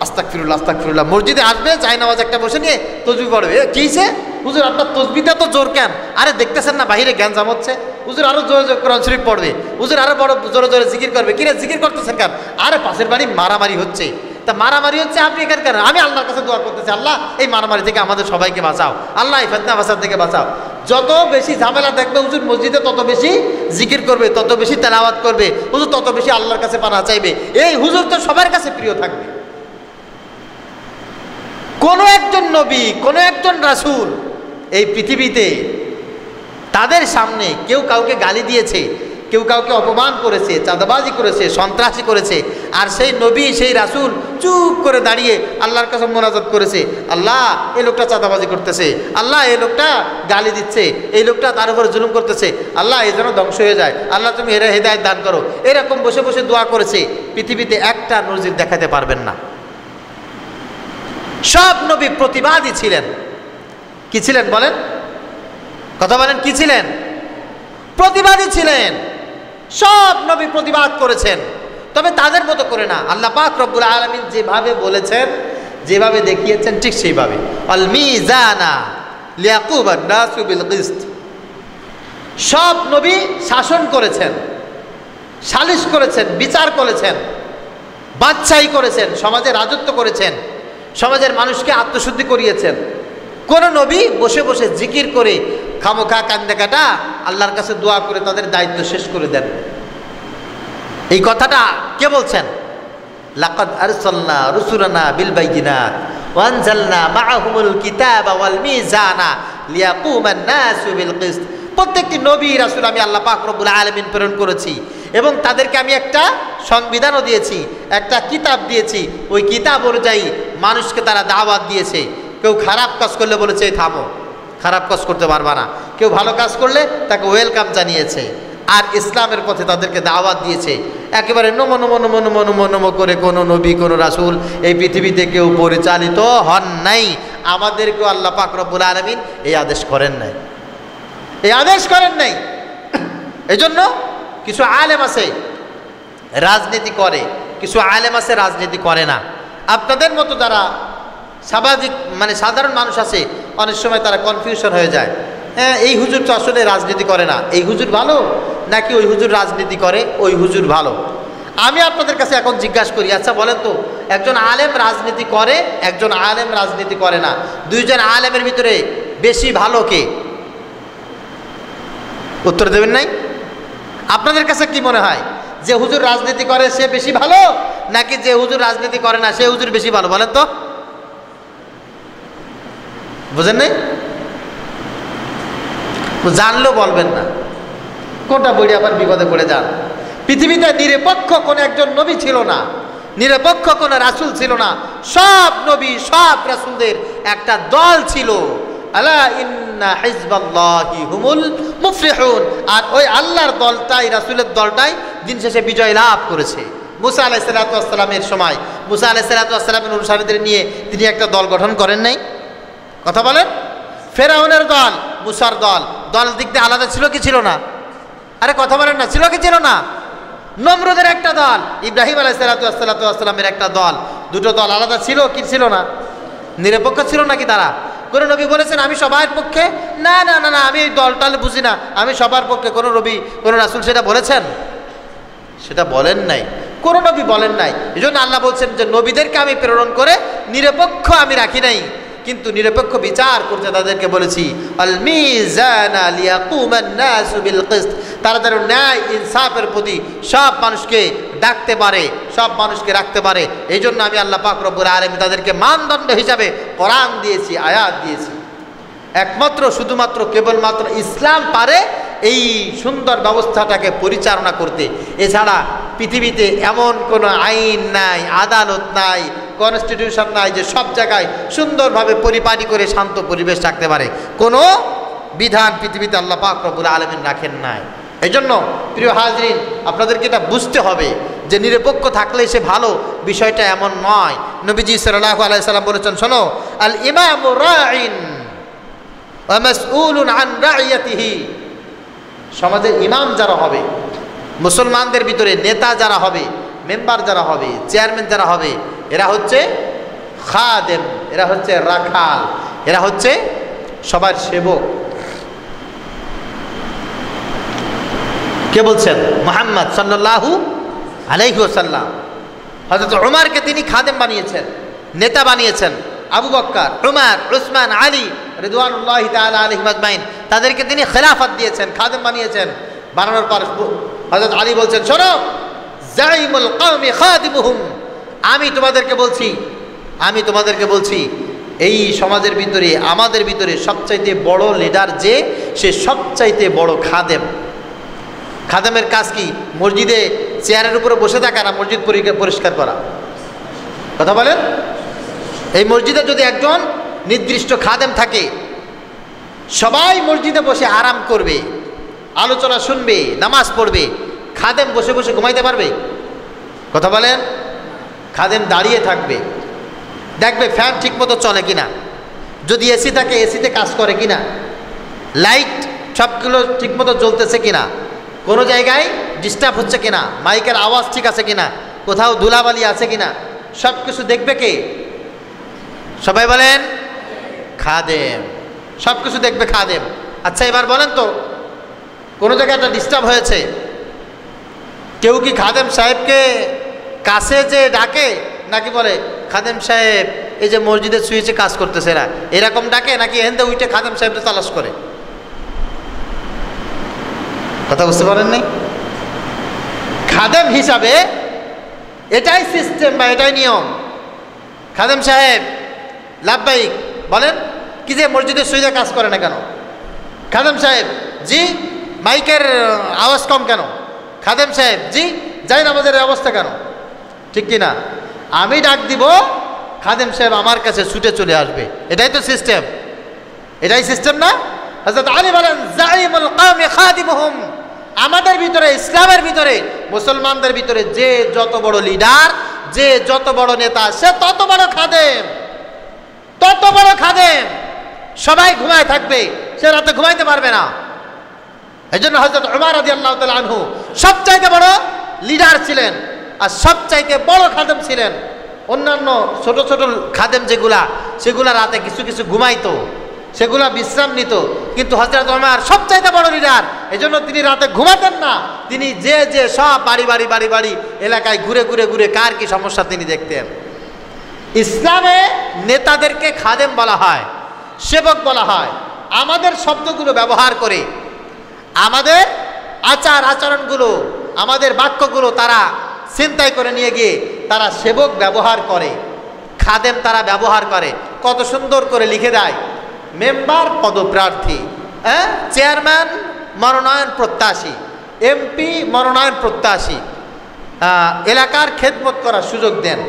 আস্তাগফিরুল্লাহ আস্তাগফিরুল্লাহ, মসজিদে আসবে, জায়নামাজ একটা বসে নিয়ে তসবিহ পড়বে। কিছে হুজুর আপনার তসবিহটা তো জোর কেন? আরে দেখতেছেন না বাহিরে গ্যাঞ্জাম হচ্ছে। হুজুর আরো জোরে জোরে কোরআন শরীফ পড়বে, হুজুর আরো বড় জোরে জোরে জিকির করবে। কিরে জিকির করতেছেন কেন? আরে পাশের বাড়ি মারামারি হচ্ছে। তা মারামারি হচ্ছে, আপনি এখানে কেন? আমি আল্লাহর কাছে দোয়া করতেছি, আল্লাহ এই মারামারি থেকে আমাদের সবাইকে বাঁচাও, আল্লাহ এই ফিতনা ফাসাদ থেকে বাঁচাও। যত বেশি ঝামেলা দেখবে হুজুর মসজিদে, তত বেশি জিকির করবে, তত বেশি তেলাওয়াত করবে, হুজুর তত বেশি আল্লাহর কাছে পানা চাইবে। এই হুজুর তো সবার কাছে প্রিয় থাকবে। কোনো একজন নবী, কোনো একজন রাসূল এই পৃথিবীতে, তাদের সামনে কেউ কাউকে গালি দিয়েছে, কেউ কাউকে অপমান করেছে, চাঁদাবাজি করেছে, সন্ত্রাসী করেছে, আর সেই নবী সেই রাসূল চুপ করে দাঁড়িয়ে আল্লাহর কাছে মোনাজাত করেছে, আল্লাহ এই লোকটা চাঁদাবাজি করতেছে, আল্লাহ এই লোকটা গালি দিচ্ছে, এই লোকটা তার উপর জুলুম করতেছে, আল্লাহ এই যেন ধ্বংস হয়ে যায়, আল্লাহ তুমি এর হেদায়েত দান করো, এরকম বসে বসে দোয়া করেছে। পৃথিবীতে একটা নজির দেখাতে পারবেন না। সব নবী প্রতিবাদী ছিলেন। কি ছিলেন বলেন? কথা বলেন, কি ছিলেন? প্রতিবাদী ছিলেন। সব নবী প্রতিবাদ করেছেন, তবে তাদের মতো করে না। আল্লাহ পাক রব্বুল আলামিন যেভাবে বলেছেন, যেভাবে দেখিয়েছেন, ঠিক সেইভাবে। আল মিজানা লিয়াকুবান নাসু বিল কিসত। সব নবী শাসন করেছেন, সালিশ করেছেন, বিচার করেছেন, বাদশাহী করেছেন, সমাজে রাজত্ব করেছেন, সমাজের মানুষকে আত্মশুদ্ধি করিয়েছেন। কোন নবী বসে বসে জিকির করে খামোখা কান্দে কাটা আল্লাহর কাছে দোয়া করে তাদের দায়িত্ব শেষ করে দেন। এই কথাটা কে বলছেন? লাকাদ আরসালনা রুসুলানা বিল বাইয়িনাত ওয়া আনজালনা মাআহুমুল কিতাবা ওয়াল মিজানা লিয়াকুমান নাসু বিল কিসত। প্রত্যেকটি নবী রাসূল আমি আল্লাহ পাক রব্বুল আলামিন প্রেরণ করেছি, এবং তাদেরকে আমি একটা সংবিধানও দিয়েছি, একটা কিতাব দিয়েছি। ওই কিতাব অনুযায়ী মানুষকে তারা দাওয়াত দিয়েছে। কেউ খারাপ কাজ করলে বলেছে থামো, খারাপ কাজ করতে পারবা না। কেউ ভালো কাজ করলে তাকে ওয়েলকাম জানিয়েছে, আর ইসলামের পথে তাদেরকে দাওয়াত দিয়েছে। একেবারে নমো নমো নমো নমো নমো নমো করে কোনো নবী, কোনো রাসূল এই পৃথিবীতে কেউ পরিচালিত হন নাই। আমাদেরকেও আল্লাহ পাক রব্বুল আলামিন এই আদেশ করেন নাই, এই আদেশ করেন নাই। এই জন্য কিছু আলেম আছে রাজনীতি করে, কিছু আলেম আছে রাজনীতি করে না। আপনাদের মতো যারা স্বাভাবিক মানে সাধারণ মানুষ আছে, অনেক সময় তারা কনফিউশন হয়ে যায়, হ্যাঁ এই হুজুর তো আসলে রাজনীতি করে না, এই হুজুর ভালো নাকি ওই হুজুর রাজনীতি করে, ওই হুজুর ভালো। আমি আপনাদের কাছে এখন জিজ্ঞাসা করি, আচ্ছা বলেন তো, একজন আলেম রাজনীতি করে, একজন আলেম রাজনীতি করে না, দুইজন আলেমের ভিতরে বেশি ভালো কে? উত্তর দেবেন নাই? আপনাদের কাছে কি মনে হয়, যে হুজুর রাজনীতি করে সে বেশি ভালো, নাকি যে হুজুর রাজনীতি করে না সে হুজুর বেশি ভালো? বলেন তো, বুঝেন নাই? জানলেও বলবেন না, কোনটা বই আবার বিপদে পড়ে যান। পৃথিবীতে নিরপেক্ষ কোন একজন নবী ছিল না, নিরপেক্ষ কোন রাসূল ছিল না। সব নবী সব রাসূলদের একটা দল ছিল, আলা ইন্না হিজবাল্লাহি হুমুল মুফলিহুন। আর ওই আল্লাহর দলটাই, রাসূলের দলটাই দিন শেষে বিজয় লাভ করেছে। মুসা আলাইহিস সালাতু ওয়াস সালামের সময় মুসা আলাইহিস সালাতু ওয়াস সালামের অনুসারীদের নিয়ে তিনি একটা দল গঠন করেন নাই? কথা বলেন। ফেরাউনের দল, মুসার দল, দল দিক দিয়ে আলাদা ছিল কি ছিল না? আরে কথা বলেন না, ছিল কি ছিল না? নমরুদের একটা দল, ইব্রাহিম আলাইহিস সালাতু ওয়াস সালামের একটা দল, দুটো দল আলাদা ছিল কি ছিল না? নিরপেক্ষ ছিল নাকি তারা? কোন নবী বলেছেন আমি সবার পক্ষে? না না না না, আমি এই দলটাল বুঝি না, আমি সবার পক্ষে। কোন নবী কোন রাসূল সেটা বলেছেন? সেটা বলেন নাই, কোন নবী বলেন নাই। এই জন্য আল্লাহ বলছেন যে নবীদেরকে আমি প্রেরণ করে নিরপেক্ষ আমি রাখি নাই, কিন্তু নিরপেক্ষ বিচার করতে তাদেরকে বলেছি। আল মিজানা লিয়াকুমান নাসু বিল কিসত, তারা যেন ন্যায় ইনসাফের প্রতি সব মানুষকে ডাকতে পারে, সব মানুষকে রাখতে পারে। এই জন্য আমি আল্লাহ পাক রব্বুল আলামিন তাদেরকে মানদণ্ড হিসাবে কোরআন দিয়েছি, আয়াত দিয়েছি। একমাত্র শুধুমাত্র কেবলমাত্র ইসলাম পারে এই সুন্দর ব্যবস্থাটাকে পরিচালনা করতে। এছাড়া পৃথিবীতে এমন কোনো আইন নাই, আদালত নাই, কনস্টিটিউশন নাই যে সব জায়গায় সুন্দরভাবে পরিপাটি করে শান্ত পরিবেশ রাখতে পারে। কোনো বিধান পৃথিবীতে আল্লাহ পাক রব্বুল আলামিন রাখেন নাই। এই জন্য প্রিয় হাজরিন, আপনাদেরকে এটা বুঝতে হবে যে নিরপেক্ষ থাকলে সে ভালো, বিষয়টা এমন নয়। নবীজি সাল্লাল্লাহু আলাইহি সাল্লাম বলেছেন, শোনো, আল ইমামু রাঈন ওয়া মাসউলুন আন রাইয়াতিহি। সমাজের ইমাম যারা হবে, মুসলমানদের ভিতরে নেতা যারা হবে, মেম্বার যারা হবে, চেয়ারম্যান যারা হবে, এরা হচ্ছে খাদেম, এরা হচ্ছে রাখাল, এরা হচ্ছে সবার সেবক। কে বলছেন? মুহাম্মদ সাল্লাল্লাহু আলাইহি ওয়াসাল্লাম। হযরত উমরকে তিনি খাদেম বানিয়েছেন, নেতা বানিয়েছেন। আবু বকর, উমর, উসমান, আলী রিদওয়ানুল্লাহি তাআলা আলাইহিম আজমাইন, তাদেরকে তিনি খেলাফত দিয়েছেন, খাদেম বানিয়েছেন। বানানোর পর হযরত আলী বলছেন, শোনো, জাইমুল কওমি খাদিমুহুম, আমি তোমাদেরকে বলছি এই সমাজের ভিতরে, আমাদের ভিতরে সবচাইতে বড় লিডার যে, সে সবচাইতে বড় খাদেম। খাদেমের কাজ কি? মসজিদে চেয়ারের উপরে বসে থাকা না মসজিদ পরিষ্কার করা? কথা বলেন। এই মসজিদে যদি একজন নির্দিষ্ট খাদেম থাকে, সবাই মসজিদে বসে আরাম করবে, আলোচনা শুনবে, নামাজ পড়বে। খাদেম বসে বসে ঘুমাইতে পারবে? কথা বলেন। খাদেম দাঁড়িয়ে থাকবে, দেখবে ফ্যান ঠিকমতো চলে কিনা, যদি এসি থাকে এসিতে কাজ করে কিনা, লাইট সবগুলো ঠিকমতো জ্বলতেছে কিনা, কোনো জায়গায় ডিস্টার্ব হচ্ছে কিনা, মাইকের আওয়াজ ঠিক আছে কিনা, কোথাও ধুলাবালি আছে কিনা, সব কিছু দেখবে কে? সবাই বলেন খাদেম। সব কিছু দেখবে খাদেম। আচ্ছা, এবার বলেন তো, কোনো জায়গায় একটা ডিস্টার্ব হয়েছে, কেউ কি খাদেম সাহেবকে কাছে যে ডাকে, নাকি বলে খাদেম সাহেব এই যে মসজিদের সুইচে কাজ করতেছে না, এরকম ডাকে, নাকি এখান থেকে উঠে খাদেম সাহেবকে তালাশ করে? কথা বুঝতে পারেন নাই? খাদেম হিসাবে এটাই সিস্টেম বা এটাই নিয়ম। খাদেম সাহেব লাভবাহিক, বলেন কি যে মসজিদের সুইচে কাজ করে না কেন? খাদেম সাহেব জি, মাইকের আওয়াজ কম কেন? খাদেম সাহেব জি, যাই না আমাদের অবস্থা কেন? ঠিক কিনা? আমি ডাক দিব, খাদেম সাহেব আমার কাছে ছুটে চলে আসবে। এটাই তো সিস্টেম, এটাই সিস্টেম না? হযরত আলী বলেন, জাইমুল কওমি খাদিমুহুম। আমাদের ভিতরে, ইসলামের ভিতরে, মুসলমানদের ভিতরে যে যত বড় লিডার, যে যত বড় নেতা, সে তত বড় খাদেম, তত বড় খাদেম। সবাই ঘুমায় থাকবে, সে রাতে ঘুমাইতে পারবে না। এই জন্য হযরত উমর রাদিয়াল্লাহু তাআলা আনহু সবচাইতে বড় লিডার ছিলেন আর সবচাইতে বড় খাদেম ছিলেন। অন্যান্য ছোট ছোট খাদেম যেগুলা, সেগুলা রাতে কিছু কিছু ঘুমাইতো, সেগুলা বিশ্রাম নিত, কিন্তু হযরত ওমর সবচাইতে বড় লিডার, এই জন্য তিনি রাতে ঘুমাতেন না। তিনি যে যে সব বাড়ি বাড়ি এলাকায় ঘুরে ঘুরে ঘুরে কার কি সমস্যা তিনি দেখতেন। ইসলামে নেতাদেরকে খাদেম বলা হয়, সেবক বলা হয়। আমাদের শব্দগুলো ব্যবহার করে, আমাদের আচার আচরণগুলো, আমাদের বাক্যগুলো তারা ছিনতাই করে নিয়ে গিয়ে তারা সেবক ব্যবহার করে, খাদেম তারা ব্যবহার করে। কত সুন্দর করে লিখে দেয়, মেম্বার পদপ্রার্থী, চেয়ারম্যান মনোনয়ন প্রত্যাশী, এমপি মনোনয়ন প্রত্যাশী, এলাকার খেদমত করার সুযোগ দেন,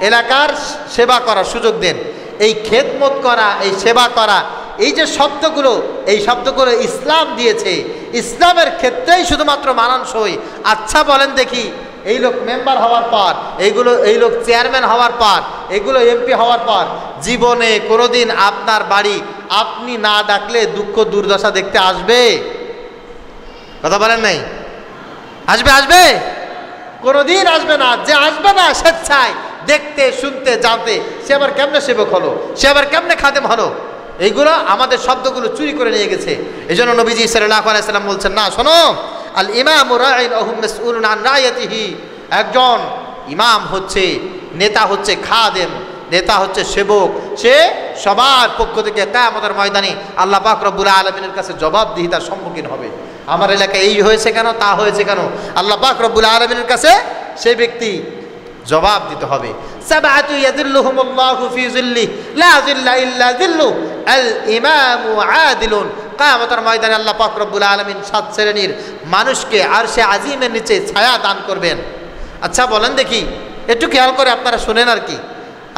এলাকার সেবা করার সুযোগ দেন। এই খেদমত করা, এই সেবা করা, এই যে শব্দগুলো, এই শব্দগুলো ইসলাম দিয়েছে, ইসলামের ক্ষেত্রেই শুধুমাত্র মানানসই। আচ্ছা বলেন দেখি, এই লোক মেম্বার হওয়ার পর, এই লোক চেয়ারম্যান হওয়ার পর, এগুলো এমপি হওয়ার পর জীবনে কোনোদিন আপনার বাড়ি আপনি না ডাকলে দুঃখ দুর্দশা দেখতে আসবে? কথা বলেন নাই? আসবে? আসবে? কোনোদিন আসবে না। যে আসবে না স্বেচ্ছায় দেখতে, শুনতে, জানতে, সে আবার কেমনে সেবক হলো, সে আবার কেমনে খাদেম হলো? এইগুলো আমাদের শব্দগুলো চুরি করে নিয়ে গেছে। এই জন্য নবীজি সাল্লাল্লাহু আলাইহি সাল্লাম বলছেন, না শোনো, আল ইমামু রাঈন ওয়া হুম মাসউলুন আন রাইয়াতিহি। একজন ইমাম হচ্ছে, নেতা হচ্ছে খাদেম, নেতা হচ্ছে সেবক, সে সবার পক্ষ থেকে কিয়ামতের ময়দানে আল্লাহ পাক রব্বুল আলামিনের কাছে জবাবদিহিতার সম্মুখীন হবে। আমার এলাকায় এই হয়েছে কেন, তা হয়েছে কেন, আল্লাহ পাক রব্বুল আলামিনের কাছে সেই ব্যক্তি জবাব দিতে হবে। সাবআতু ইয়াযিল্লুহুমুল্লাহু ফি যিল্লিহি লা যিল্লা ইল্লা যিল্লু আল ইমামু আদিলুন। কিয়ামতের ময়দানে আল্লাহ পাক রব্বুল আলামিন 7 শ্রেণীর মানুষকে আরশে আজিমের নিচে ছায়া দান করবেন। আচ্ছা বলেন দেখি, একটু খেয়াল করে আপনারা শুনেন আর কি।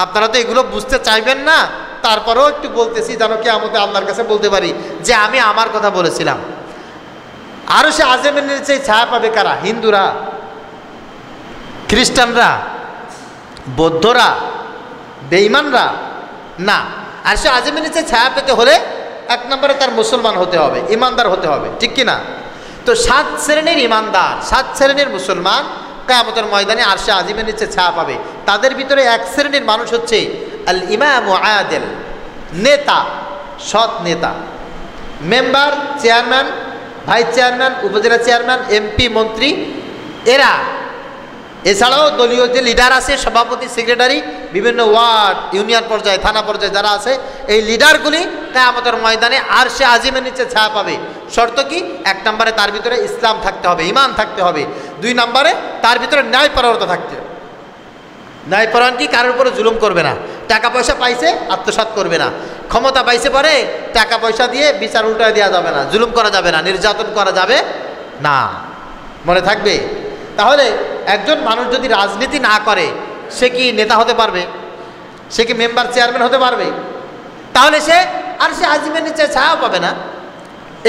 আপনারা তো এগুলো বুঝতে চাইবেন না, তারপরেও একটু বলতেছি যেন কিয়ামতে আল্লাহর কাছে বলতে পারি যে আমি আমার কথা বলেছিলাম। আরশে আজিমের নিচে ছায়া পাবে কারা? হিন্দুরা, খ্রিস্টানরা, বৌদ্ধরা, বেঈমানরা? না। আরশে আজিমের নিচে ছায়া পেতে হলে 1 নম্বরে তার মুসলমান হতে হবে, ইমানদার হতে হবে, ঠিক কিনা? তো 7 শ্রেণীর ইমানদার, 7 শ্রেণীর মুসলমান কিয়ামতের ময়দানে আরশে আজিমের নিচে ছায়া পাবে। তাদের ভিতরে 1 শ্রেণীর মানুষ হচ্ছে আল ইমামু আদিল, নেতা, সৎ নেতা, মেম্বার, চেয়ারম্যান, ভাইস চেয়ারম্যান, উপজেলা চেয়ারম্যান, এমপি, মন্ত্রী, এরা এছাড়াও দলীয় যে লিডার আছে, সভাপতি, সেক্রেটারি, বিভিন্ন ওয়ার্ড, ইউনিয়ন পর্যায়ে, থানা পর্যায়ে যারা আছে, এই লিডারগুলি কিয়ামতের ময়দানে আরশে আজিমের নিচে ছায়া পাবে। শর্ত কি? 1 নম্বরে তার ভিতরে ইসলাম থাকতে হবে, ঈমান থাকতে হবে। 2 নম্বরে তার ভিতরে ন্যায়পরায়ণতা থাকতে হবে। ন্যায়পরায়ণ কি? কারোর উপরে জুলুম করবে না, টাকা পয়সা পাইছে আত্মসাৎ করবে না, ক্ষমতা পাইছে পরে টাকা পয়সা দিয়ে বিচার উল্টায় দেওয়া যাবে না, জুলুম করা যাবে না, নির্যাতন করা যাবে না। মনে থাকবে? তাহলে একজন মানুষ যদি রাজনীতি না করে সে কি নেতা হতে পারবে? সে কি মেম্বার, চেয়ারম্যান হতে পারবে? তাহলে সে আরশে আজিমের নিচে ছায়া পাবে না।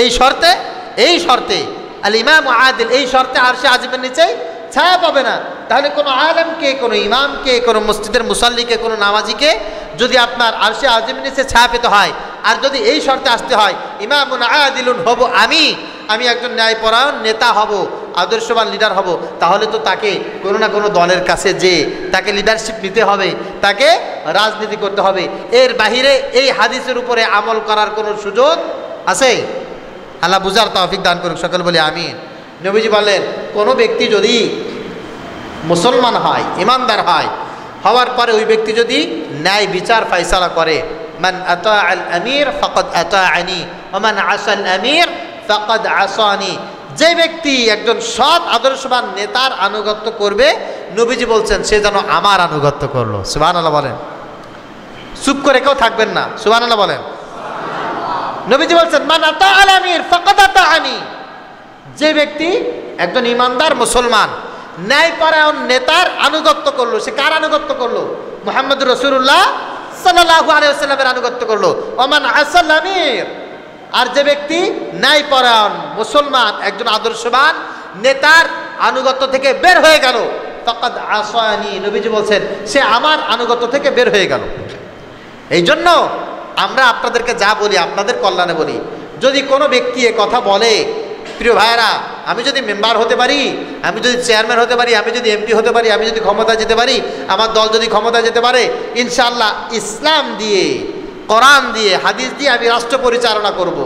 এই শর্তে আল ইমাম আদিল, এই শর্তে আরশে আজিমের নিচে ছায়া পাবে না। তাহলে কোনো আলেমকে, কোনো ইমামকে, কোনো মসজিদের মুসাল্লিকে, কোনো নামাজিকে যদি আপনার আরশে আজিমের নিচে ছায়া পেতে হয়, আর যদি এই শর্তে আসতে হয় ইমামুন আদিলুন হব আমি একজন ন্যায়পরায়ণ নেতা হব, আদর্শবান লিডার হব, তাহলে তো তাকে কোনো না কোনো দলের কাছে যে তাকে লিডারশিপ নিতে হবে, তাকে রাজনীতি করতে হবে। এর বাহিরে এই হাদিসের উপরে আমল করার কোনো সুযোগ আছে? আল্লাহ বুঝার তৌফিক দান করুক, সকল বলি আমিন। নবীজি বললেন, কোনো ব্যক্তি যদি মুসলমান হয়, ইমানদার হয়, হওয়ার পরে ওই ব্যক্তি যদি ন্যায় বিচার ফায়সালা করে, মান আতা আল আমির ফাকাদ আতাআনি ওয়া মান আসাল আমির ফাকাদ আসানি। যে ব্যক্তি একজন সৎ আদর্শবান নেতার আনুগত্য করবে, নবীজি বলছেন সে যেন আমার আনুগত্য করলো। সুবহানাল্লাহ বলেন। চুপ করে কেউ থাকবেন না, সুবহানাল্লাহ বলেন। নবীজি বলছেন মান আতা আল আমির ফাকাদ আতাআনি। যে ব্যক্তি একজন ইমানদার মুসলমান ন্যায়পরায়ণ নেতার আনুগত্য করলো, সে কার আনুগত্য করলো? মুহাম্মদুর রাসূলুল্লাহ সাল্লাল্লাহু আলাইহি ওয়াসাল্লামের আনুগত্য করলো। ওমান আসাল আমির, আর যে ব্যক্তি ন্যায়পরায়ণ মুসলমান একজন আদর্শবান নেতার আনুগত্য থেকে বের হয়ে গেল, ফাকাদ আসানি, নবীজি বলছেন সে আমার আনুগত্য থেকে বের হয়ে গেল। এই জন্য আমরা আপনাদেরকে যা বলি আপনাদের কল্যাণে বলি। যদি কোনো ব্যক্তি এ কথা বলে, প্রিয় ভাইয়েরা, আমি যদি মেম্বার হতে পারি, আমি যদি চেয়ারম্যান হতে পারি, আমি যদি এমপি হতে পারি, আমি যদি ক্ষমতা যেতে পারি, আমার দল যদি ক্ষমতা যেতে পারে, ইনশাআল্লাহ ইসলাম দিয়ে, কোরআন দিয়ে, হাদিস দিয়ে আমি রাষ্ট্র পরিচালনা করব।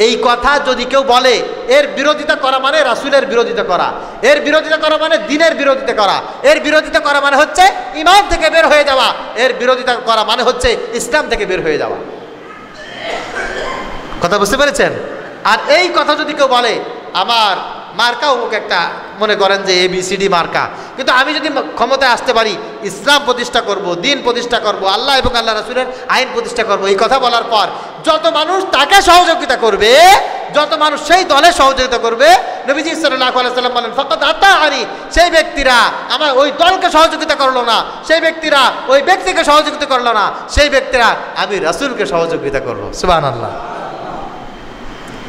এই কথা যদি কেউ বলে, এর বিরোধিতা করা মানে রাসূলের বিরোধিতা করা, এর বিরোধিতা করা মানে দ্বীনের বিরোধিতা করা, এর বিরোধিতা করা মানে হচ্ছে ঈমান থেকে বের হয়ে যাওয়া, এর বিরোধিতা করা মানে হচ্ছে ইসলাম থেকে বের হয়ে যাওয়া। কথা বুঝতে পেরেছেন? আর এই কথা যদি কেউ বলে, আমার মার্কা অমুক একটা মনে করেন যে ABCD মার্কা, কিন্তু আমি যদি ক্ষমতায় আসতে পারি ইসলাম প্রতিষ্ঠা করব, দিন প্রতিষ্ঠা করব, আল্লাহ এবং আল্লাহ রাসূলের আইন প্রতিষ্ঠা করব, এই কথা বলার পর যত মানুষ তাকে সহযোগিতা করবে, যত মানুষ সেই দলে সহযোগিতা করবে, নবীজি সাল্লাল্লাহু আলাইহি ওয়াসাল্লাম বলেন ফাকাদ আতাআনি, সেই ব্যক্তিরা আমার ওই দলকে সহযোগিতা করলো না, সেই ব্যক্তিরা ওই ব্যক্তিকে সহযোগিতা করলো না, সেই ব্যক্তিরা আমি রাসূলকে সহযোগিতা করলো। সুবহানাল্লাহ।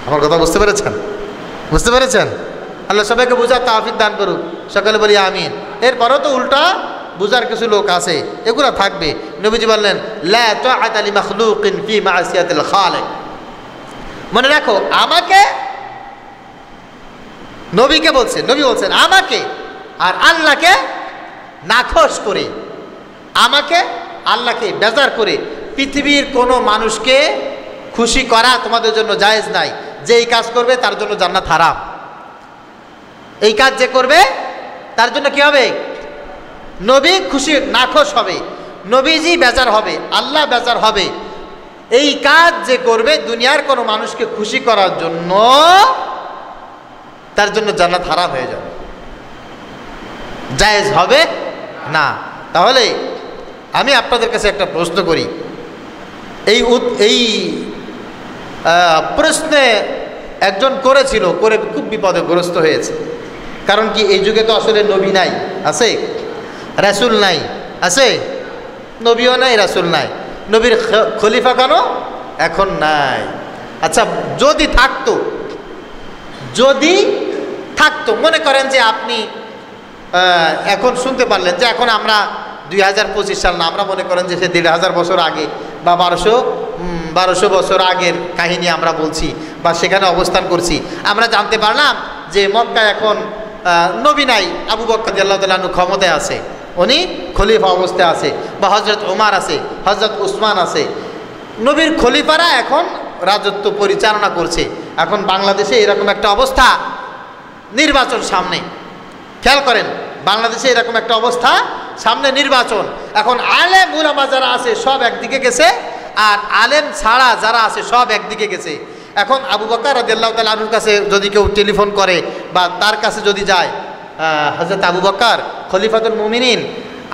আমার কথা বুঝতে পেরেছেন? বুঝতে পেরেছেন? আল্লাহ সবাইকে বোঝার তৌফিক দান করুক, সকলে বলি আমিন। এরপরও তো উল্টা বুঝার কিছু লোক আছে, এগুলো থাকবে। নবীজি বললেন লা তাআতা লি মাখলুকিন ফি মা'সিয়াতিল খালিক। মনে রাখো, আমাকে নবীকে বলছেন, নবী বলছেন আমাকে আর আল্লাহকে নাখোশ করে, আমাকে আল্লাহকে বেজার করে পৃথিবীর কোনো মানুষকে খুশি করা তোমাদের জন্য জায়েজ নাই। যে এই কাজ করবে তার জন্য জান্নাত হারাম। এই কাজ যে করবে তার জন্য কি হবে? নবী খুশি নাখোশ হবে, নবীজি বেজার হবে, আল্লাহ বেজার হবে। এই কাজ যে করবে দুনিয়ার কোনো মানুষকে খুশি করার জন্য, তার জন্য জান্নাত হারাম হয়ে যাবে, জায়েজ হবে না। তাহলে আমি আপনাদের কাছে একটা প্রশ্ন করি, এই প্রশ্নে একজন করেছিল, করে খুব বিপদগ্রস্ত হয়েছে। কারণ কি, এই যুগে তো আসলে নবী নাই, আছে রাসূল নাই, আছে নবীও নাই, রাসূল নাই, নবীর খলিফা কেন এখন নাই? আচ্ছা, যদি থাকতো মনে করেন যে আপনি এখন শুনতে পারলেন যে এখন আমরা 2025 সাল না, আমরা মনে করেন যে সে 1500 বছর আগে বা 1200 বছর আগের কাহিনী আমরা বলছি বা সেখানে অবস্থান করছি। আমরা জানতে পারলাম যে মক্কায় এখন নবী নাই, আবু বকর রাদিয়াল্লাহু তাআলা আনহু ক্ষমতায় আছে, উনি খলিফা অবস্থায় আছে, বা হযরত ওমর আছে, হযরত উসমান আছে। নবীর খলিফারা এখন রাজত্ব পরিচালনা করছে। এখন বাংলাদেশে এরকম একটা অবস্থা, নির্বাচন সামনে, খেয়াল করেন, বাংলাদেশে এরকম একটা অবস্থা সামনে, নির্বাচন। এখন আলেম উলামা যারা আছে সব একদিকে গেছে, আর আলেম ছাড়া যারা আছে সব একদিকে গেছে। এখন আবু বকর রাদিয়াল্লাহু তাআলা আনহুর কাছে যদি কেউ টেলিফোন করে বা তার কাছে যদি যায়, হযরত আবু বকর খলিফাতুল মুমিনিন,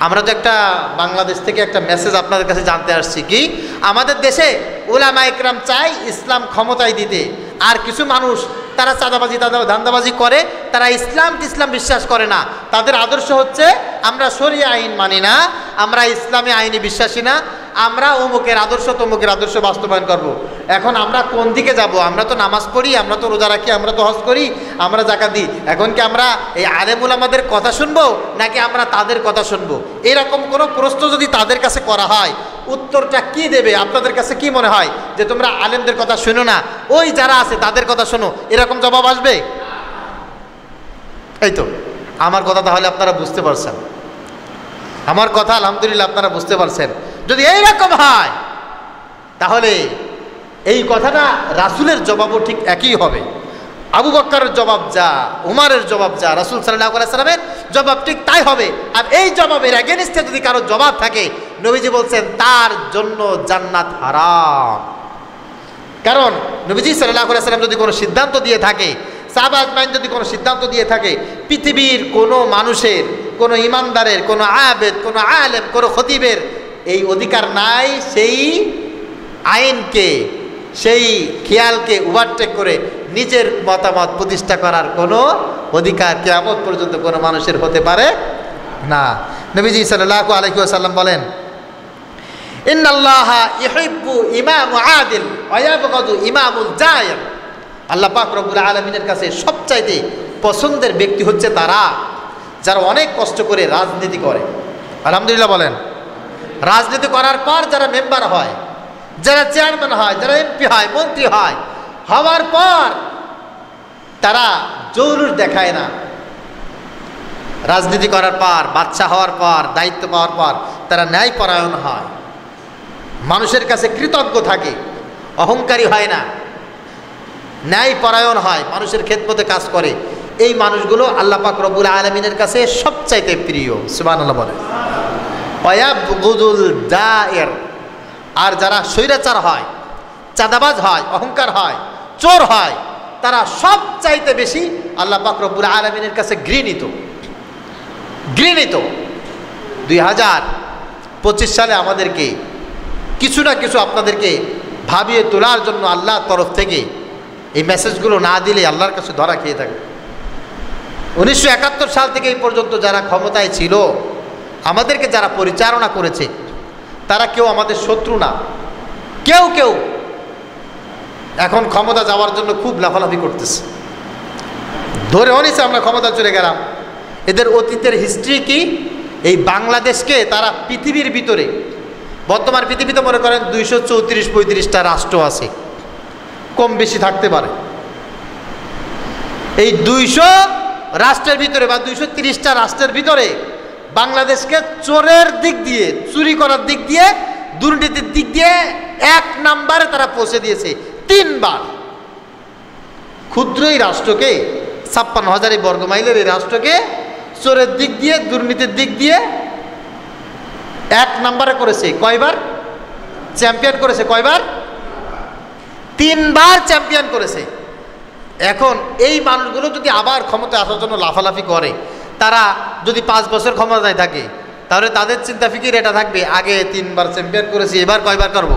আমরা তো একটা বাংলাদেশ থেকে একটা মেসেজ আপনাদের কাছে জানতে আসছি, কি আমাদের দেশে উলামা ইকরাম চাই ইসলাম ক্ষমতায় দিতে, আর কিছু মানুষ তারা চাঁদাবাজি ধান্দাবাজি করে, তারা ইসলাম বিশ্বাস করে না, তাদের আদর্শ হচ্ছে আমরা শরিয়া আইন মানি না, আমরা ইসলামী আইনে বিশ্বাসী না, আমরা অমুকের আদর্শ তমুকের আদর্শ বাস্তবায়ন করব। এখন আমরা কোন দিকে যাব? আমরা তো নামাজ পড়ি, আমরা তো রোজা রাখি, আমরা তো হজ করি, আমরা যাকাত দিই। এখন কি আমরা এই আলেম উলামাদের কথা শুনবো নাকি আমরা তাদের কথা শুনবো? এরকম কোনো প্রশ্ন যদি তাদের কাছে করা হয়, উত্তরটা কি দেবে? আপনাদের কাছে কি মনে হয় যে তোমরা আলেমদের কথা শুনো না, ওই যারা আছে তাদের কথা শোনো, এরকম জবাব আসবে? এই তো আমার কথা, তাহলে আপনারা বুঝতে পারছেন আমার কথা, আলহামদুলিল্লাহ আপনারা বুঝতে পারছেন। যদি এইরকম হয় তাহলে এই কথাটা রাসূলের জবাবও ঠিক একই হবে। আবু বকরের জবাব যা, উমরের জবাব যা, রাসূল সাল্লাল্লাহু আলাইহি ওয়াসাল্লামের জবাব ঠিক তাই হবে। আর এই জবাবের এগেইনস্টে যদি কারো জবাব থাকে, নবীজি বলছেন তার জন্য জান্নাত হারাম। কারণ নবীজি সাল্লাল্লাহু আলাইহি ওয়াসাল্লাম যদি কোনো সিদ্ধান্ত দিয়ে থাকে, সাহাবা আজমাইন যদি কোনো সিদ্ধান্ত দিয়ে থাকে, পৃথিবীর কোনো মানুষের, কোনো ইমানদারের, কোনো আবেদ, কোনো আলেম, কোনো খতিবের এই অধিকার নাই সেই আইনকে, সেই খেয়ালকে ওভারটেক করে নিজের মতামত প্রতিষ্ঠা করার কোনো অধিকার কিয়ামত পর্যন্ত কোনো মানুষের হতে পারে না। নবীজি সাল্লাল্লাহু আলাইহি ওয়াসাল্লাম বলেন, ইন্নাল্লাহা ইউহিব্বু ইমাম আদিল ওয়া ইয়াবগাদু ইমামুল জায়র। আল্লাহ পাক রব্বুল আলামিনের কাছে সবচাইতে পছন্দের ব্যক্তি হচ্ছে তারা যারা অনেক কষ্ট করে রাজনীতি করে। আলহামদুলিল্লাহ বলেন। রাজনীতি করার পর যারা মেম্বার হয়, যারা চেয়ারম্যান হয়, যারা এমপি হয়, মন্ত্রী হয়, হওয়ার পর তারা জৌলুস দেখায় না। রাজনীতি করার পর, বাদশা হওয়ার পর, দায়িত্ব পাওয়ার পর তারা ন্যায়পরায়ণ হয়, মানুষের কাছে কৃতজ্ঞ থাকে, অহংকারী হয় না, ন্যায়পরায়ণ হয়, মানুষের খেদমতে কাজ করে। এই মানুষগুলো আল্লাহ পাক রব্বুল আলামিনের কাছে সবচাইতে প্রিয়। সুবহানাল্লাহ বলে। ওয়ায়াবগুদুল জায়ের। আর যারা স্বৈরাচার হয়, চাঁদাবাজ হয়, অহংকার হয়, চোর হয়, তারা সবচাইতে বেশি আল্লাহ পাক রব্বুল আলামিনের কাছে ঘৃণিত। 2025 সালে আমাদেরকে কিছু না কিছু আপনাদেরকে ভাবিয়ে তোলার জন্য আল্লাহর তরফ থেকে এই মেসেজগুলো না দিলে আল্লাহর কাছে ধরা খেয়ে থাকে। 1971 সাল থেকে এই পর্যন্ত যারা ক্ষমতায় ছিল, আমাদেরকে যারা পরিচালনা করেছে, তারা কেউ আমাদের শত্রু না। কেউ কেউ এখন ক্ষমতা যাওয়ার জন্য খুব লাফালাফি করতেছে, ধরে অনিছে আমরা ক্ষমতা চলে গেলাম। এদের অতীতের হিস্ট্রি কি? এই বাংলাদেশকে তারা পৃথিবীর ভিতরে, বর্তমান পৃথিবীতে মনে করেন 234-35টা রাষ্ট্র আছে, কম বেশি থাকতে পারে। এই 200 রাষ্ট্রের ভিতরে বা 230টা রাষ্ট্রের ভিতরে বাংলাদেশকে চোরের দিক দিয়ে, চুরি করার দিক দিয়ে, দুর্নীতির দিক দিয়ে 1 নম্বরে তারা পৌঁছে দিয়েছে 3 বার। ক্ষুদ্র এই রাষ্ট্রকে, 56,000 বর্গমাইলের এই রাষ্ট্রকে চোরের দিক দিয়ে, দুর্নীতির দিক দিয়ে 1 নম্বরে করেছে। কয়বার চ্যাম্পিয়ন করেছে? কয়বার? 3 বার চ্যাম্পিয়ন করেছে। এখন এই মানুষগুলো যদি আবার ক্ষমতায় আসার জন্য লাফালাফি করে, তারা যদি 5 বছর ক্ষমতায় থাকে, তাহলে তাদের চিন্তা ফিকির এটা থাকবে, আগে 3 বার চ্যাম্পিয়ন করেছি, এবার কয়বার করব?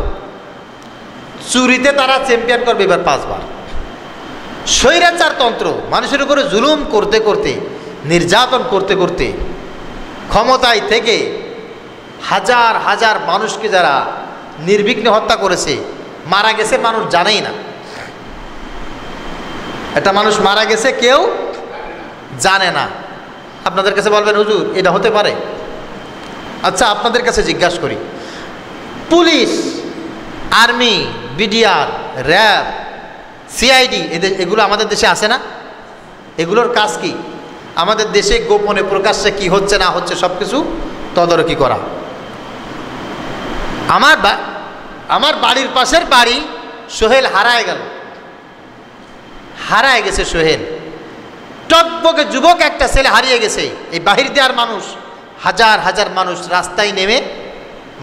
চুরিতে তারা চ্যাম্পিয়ন করবে এবার 5 বার। স্বৈরাচার তন্ত্র, মানুষের উপরে জুলুম করতে করতে, নির্যাতন করতে করতে ক্ষমতায় থেকে হাজার হাজার মানুষকে যারা নির্বিঘ্নে হত্যা করেছে, মারা গেছে মানুষ জানেই না। একটা মানুষ মারা গেছে কেউ জানে না। আপনাদের কাছে বলবেন হুজুর এটা হতে পারে? আচ্ছা আপনাদের কাছে জিজ্ঞাসা করি, police, army, BDR, RAB, CID, এগুলো আমাদের দেশে আছে না? এগুলোর কাজ কি? আমাদের দেশে গোপনে প্রকাশ্যে কি হচ্ছে না হচ্ছে সব কিছু তদারকি করা। আমার বাড়ির পাশের বাড়ি সোহেল হারায় গেল, হারায় গেছে সোহেল। টকবকে যুবক একটা ছেলে হারিয়ে গেছে। এই বাহির দেওয়ার মানুষ, হাজার হাজার মানুষ রাস্তায় নেমে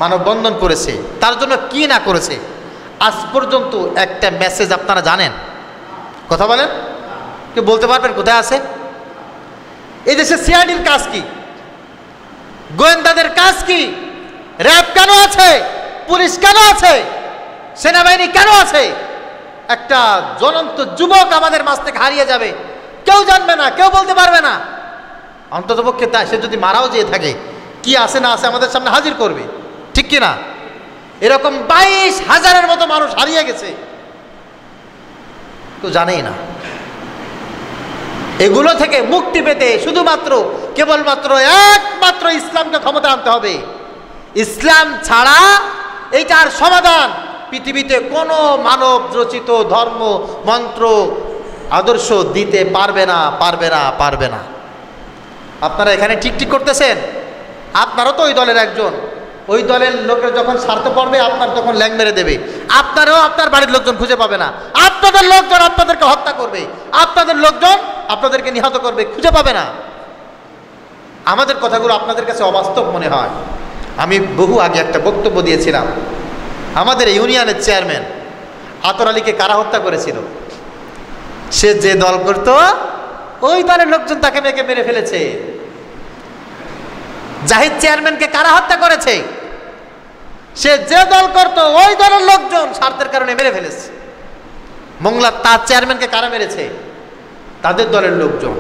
মানববন্ধন করেছে। তার জন্য কি না করেছে আজ পর্যন্ত একটা মেসেজ আপনারা জানেন? কথা বলেন, কেউ বলতে পারবেন কোথায় আছে? এই দেশে সিআইডির কাজ কি? গোয়েন্দাদের কাজ কি? র্যাব কেন আছে? পুলিশ কেন আছে? সেনাবাহিনী কেন আছে? একটা জ্বলন্ত যুবক আমাদের মাঝ থেকে হারিয়ে যাবে, কেউ জানবে না, কেউ বলতে পারবে না। অন্ততপক্ষে তা সে যদি মারাও যেয়ে থাকে, কি আছে না আছে আমাদের সামনে হাজির করবে, ঠিক কিনা? এরকম 22,000-এর মতো মানুষ হারিয়ে গেছে, কেউ জানেই না। এগুলো থেকে মুক্তি পেতে শুধুমাত্র কেবলমাত্র একমাত্র ইসলামকে ক্ষমতা আনতে হবে। ইসলাম ছাড়া এইটার সমাধান পৃথিবীতে কোনো মানব রচিত ধর্ম, মন্ত্র, আদর্শ দিতে পারবে না, পারবে না, পারবে না। আপনারা এখানে ঠিক ঠিক করতেছেন, আপনারও তো ওই দলের একজন। ওই দলের লোকের যখন স্বার্থ পড়বে আপনার তখন ল্যাং মেরে দেবে, আপনারও আপনার বাড়ির লোকজন খুঁজে পাবে না। আপনাদের লোকজন আপনাদেরকে হত্যা করবে, আপনাদের লোকজন আপনাদেরকে নিহত করবে, খুঁজে পাবে না। আমাদের কথাগুলো আপনাদের কাছে অবাস্তব মনে হয়। আমি বহু আগে একটা বক্তব্য দিয়েছিলাম, আমাদের ইউনিয়নের চেয়ারম্যান আতর আলীকে কারা হত্যা করেছিল? সে যে দল করতো ওই দলের লোকজন তাকে মেরে ফেলেছে। জাহিদ চেয়ারম্যানকে কারা হত্যা করেছে? সে যে দল করতো ওই দলের লোকজন স্বার্থের কারণে মেরে ফেলেছে। মোংলা তার চেয়ারম্যানকে কারা মেরেছে? তাদের দলের লোকজন।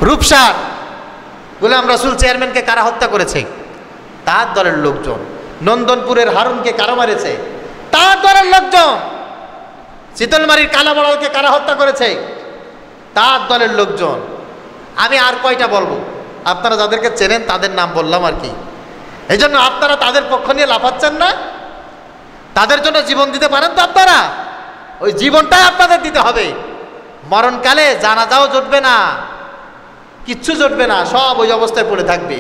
রূপসার গোলাম রসুল চেয়ারম্যানকে কারা হত্যা করেছে? তার দলের লোকজন। নন্দনপুরের হারুনকে কারা মারেছে? তার দলের লোকজন। শীতলমারির কালাবড়ালকে কারা হত্যা করেছে? তার দলের লোকজন। আমি আর কয়টা বলবো, আপনারা যাদেরকে চেনেন তাদের নাম বললাম আর কি। এই জন্য আপনারা তাদের পক্ষ নিয়ে লাফাচ্ছেন না? তাদের জন্য জীবন দিতে পারেন তো আপনারা? ওই জীবনটাই আপনাদের দিতে হবে। মরণকালে জানাজাও জুটবে না, কিচ্ছু জুটবে না, সব ওই অবস্থায় পড়ে থাকবে।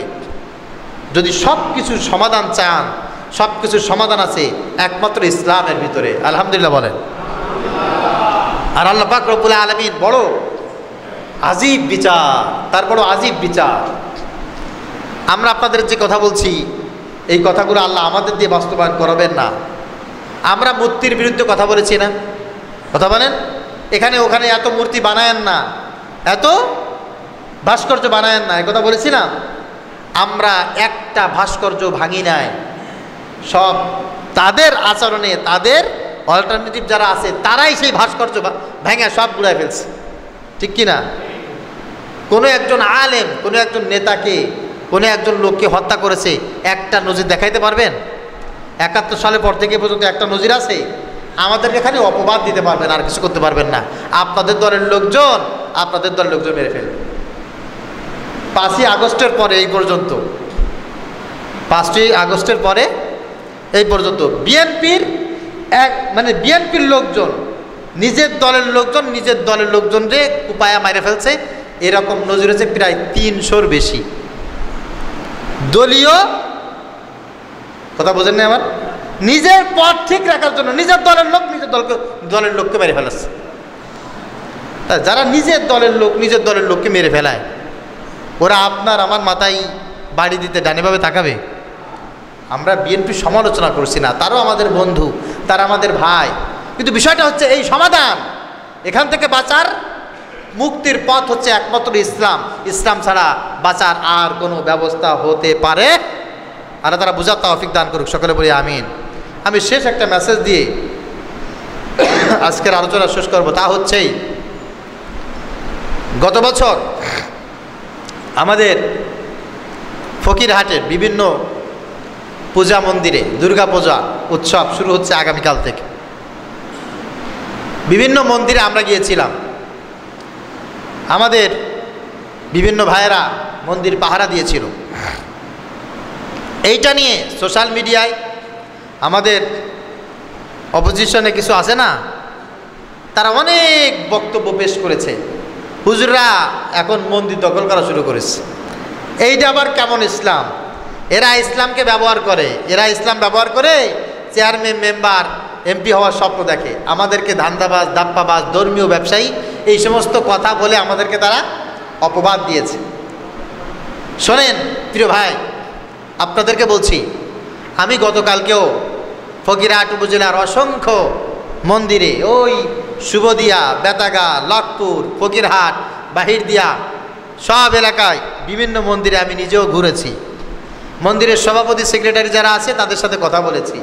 যদি সব কিছুর সমাধান চান, সব কিছুর সমাধান আছে একমাত্র ইসলামের ভিতরে। আলহামদুলিল্লাহ বলেন। আর আল্লাহ পাক রব্বুল আলামিন বড় আজীব বিচার, তার বড় আজীব বিচার। আমরা আপনাদের যে কথা বলছি এই কথাগুলো আল্লাহ আমাদের দিয়ে বাস্তবায়ন করাবেন না। আমরা মূর্তির বিরুদ্ধে কথা বলেছি না? কথা বলেন। এখানে ওখানে এত মূর্তি বানায়েন না, এত ভাস্কর্য বানায়েন না, একথা বলেছিলাম। আমরা একটা ভাস্কর্য ভাঙি নাই, সব তাদের আচরণে, তাদের অল্টারনেটিভ যারা আছে তারাই সেই ভাস্কর্য ভেঙে সব গুড়ায় ফেলছে, ঠিক কি না? কোনো একজন আলেম, কোনো একজন নেতাকে, কোনো একজন লোককে হত্যা করেছে, একটা নজির দেখাইতে পারবেন? 71 সালের পর থেকে পর্যন্ত একটা নজির আছে? আমাদেরকে এখানে অপবাদ দিতে পারবেন, আর কিছু করতে পারবেন না। আপনাদের দলের লোকজন মেরে ফেলবে। 5ই আগস্টের পরে এই পর্যন্ত, 5ই আগস্টের পরে এই পর্যন্ত বিএনপির বিএনপির লোকজন নিজের দলের লোকজনকে কুপায়া মাইরে ফেলছে। এরকম নজির হচ্ছে প্রায় 300-র বেশি। দলীয় কথা বোঝেন না আমার, নিজের পথ ঠিক রাখার জন্য নিজের দলের লোককে মেরে ফেলেছে। যারা নিজের দলের লোককে মেরে ফেলায়, ওরা আপনার আমার মাথায় বাড়ি দিতে ডানিভাবে তাকাবে? আমরা বিএনপি সমালোচনা করছি না, তারাও আমাদের বন্ধু, তারা আমাদের ভাই। কিন্তু বিষয়টা হচ্ছে এই সমাধান, এখান থেকে বাঁচার মুক্তির পথ হচ্ছে একমাত্র ইসলাম। ইসলাম ছাড়া বাঁচার আর কোনো ব্যবস্থা হতে পারে? আর তারা বুঝার তৌফিক দান করুক, সকলে বলি আমিন। আমি শেষ একটা মেসেজ দিয়ে আজকের আলোচনা শেষ করব। তা হচ্ছেই, গত বছর আমাদের ফকিরহাটের বিভিন্ন পূজা মন্দিরে দুর্গা পূজা উৎসব শুরু হচ্ছে আগামীকাল থেকে। বিভিন্ন মন্দিরে আমরা গিয়েছিলাম, আমাদের বিভিন্ন ভাইয়েরা মন্দির পাহারা দিয়েছিল। এইটা নিয়ে সোশ্যাল মিডিয়ায় আমাদের অপোজিশনে কিছু আছে না, তারা অনেক বক্তব্য পেশ করেছে। হুজুররা এখন মন্দির দখল করা শুরু করেছে, এইটা আবার কেমন ইসলাম? এরা ইসলামকে ব্যবহার করে, ইসলাম ব্যবহার করে চেয়ারম্যান, মেম্বার, এমপি হওয়ার স্বপ্ন দেখে। আমাদেরকে ধান্দাবাজ, দাপ্পাবাজ, ধর্মীয় ব্যবসায়ী, এই সমস্ত কথা বলে আমাদেরকে তারা অপবাদ দিয়েছে। শোনেন প্রিয় ভাই, আপনাদেরকে বলছি, আমি গতকালকেও ফকিরহাট উপজেলার অসংখ্য মন্দিরে, ওই শুভদিয়া, বেতাগা, লকপুর, ফকিরহাট, বাহিরদিয়া সব এলাকায় বিভিন্ন মন্দিরে আমি নিজেও ঘুরেছি। মন্দিরের সভাপতি, সেক্রেটারি যারা আছে তাদের সাথে কথা বলেছি,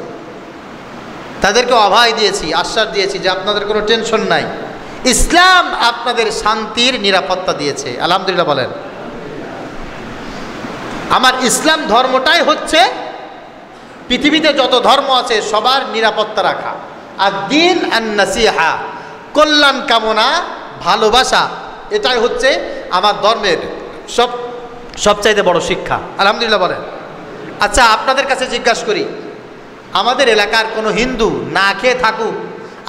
তাদেরকে অভয় দিয়েছি, আশ্বাস দিয়েছি যে আপনাদের কোনো টেনশন নাই, ইসলাম আপনাদের শান্তির নিরাপত্তা দিয়েছে। আলহামদুলিল্লাহ বলেন। আমার ইসলাম ধর্মটাই হচ্ছে পৃথিবীতে যত ধর্ম আছে সবার নিরাপত্তা রাখা। আর দিন আন নাসিহা, কল্যাণ কামনা, ভালোবাসা, এটাই হচ্ছে আমার ধর্মের সবচাইতে বড় শিক্ষা। আলহামদুলিল্লাহ বলেন। আচ্ছা, আপনাদের কাছে জিজ্ঞাসা করি, আমাদের এলাকার কোনো হিন্দু না খেয়ে থাকুক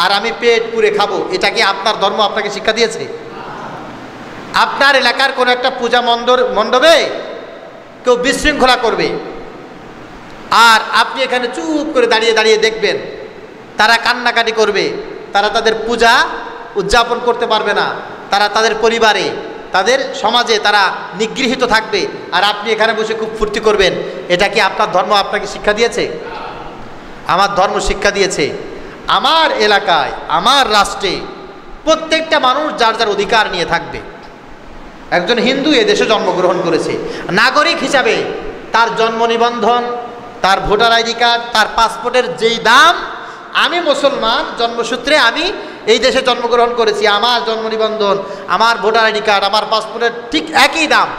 আর আমি পেট পুরে খাবো, এটা কি আপনার ধর্ম আপনাকে শিক্ষা দিয়েছে? আপনার এলাকার কোনো একটা পূজা মণ্ডপে কেউ বিশৃঙ্খলা করবে আর আপনি এখানে চুপ করে দাঁড়িয়ে দাঁড়িয়ে দেখবেন, তারা কান্নাকাটি করবে, তারা তাদের পূজা উদযাপন করতে পারবে না, তারা তাদের পরিবারে, তাদের সমাজে তারা নিগৃহীত থাকবে, আর আপনি এখানে বসে খুব ফুর্তি করবেন, এটা কি আপনার ধর্ম আপনাকে শিক্ষা দিয়েছে? আমার ধর্ম শিক্ষা দিয়েছে আমার এলাকায়, আমার রাষ্ট্রে প্রত্যেকটা মানুষ যার যার অধিকার নিয়ে থাকবে। একজন হিন্দু এদেশে জন্মগ্রহণ করেছে, নাগরিক হিসাবে তার জন্ম নিবন্ধন, তার ভোটার আইডি কার্ড, তার পাসপোর্টের যেই দাম, আমি মুসলমান জন্মসূত্রে আমি এই দেশে জন্মগ্রহণ করেছি, আমার জন্ম নিবন্ধন, আমার ভোটার আইডি কার্ড, আমার পাসপোর্টের ঠিক একই দাম।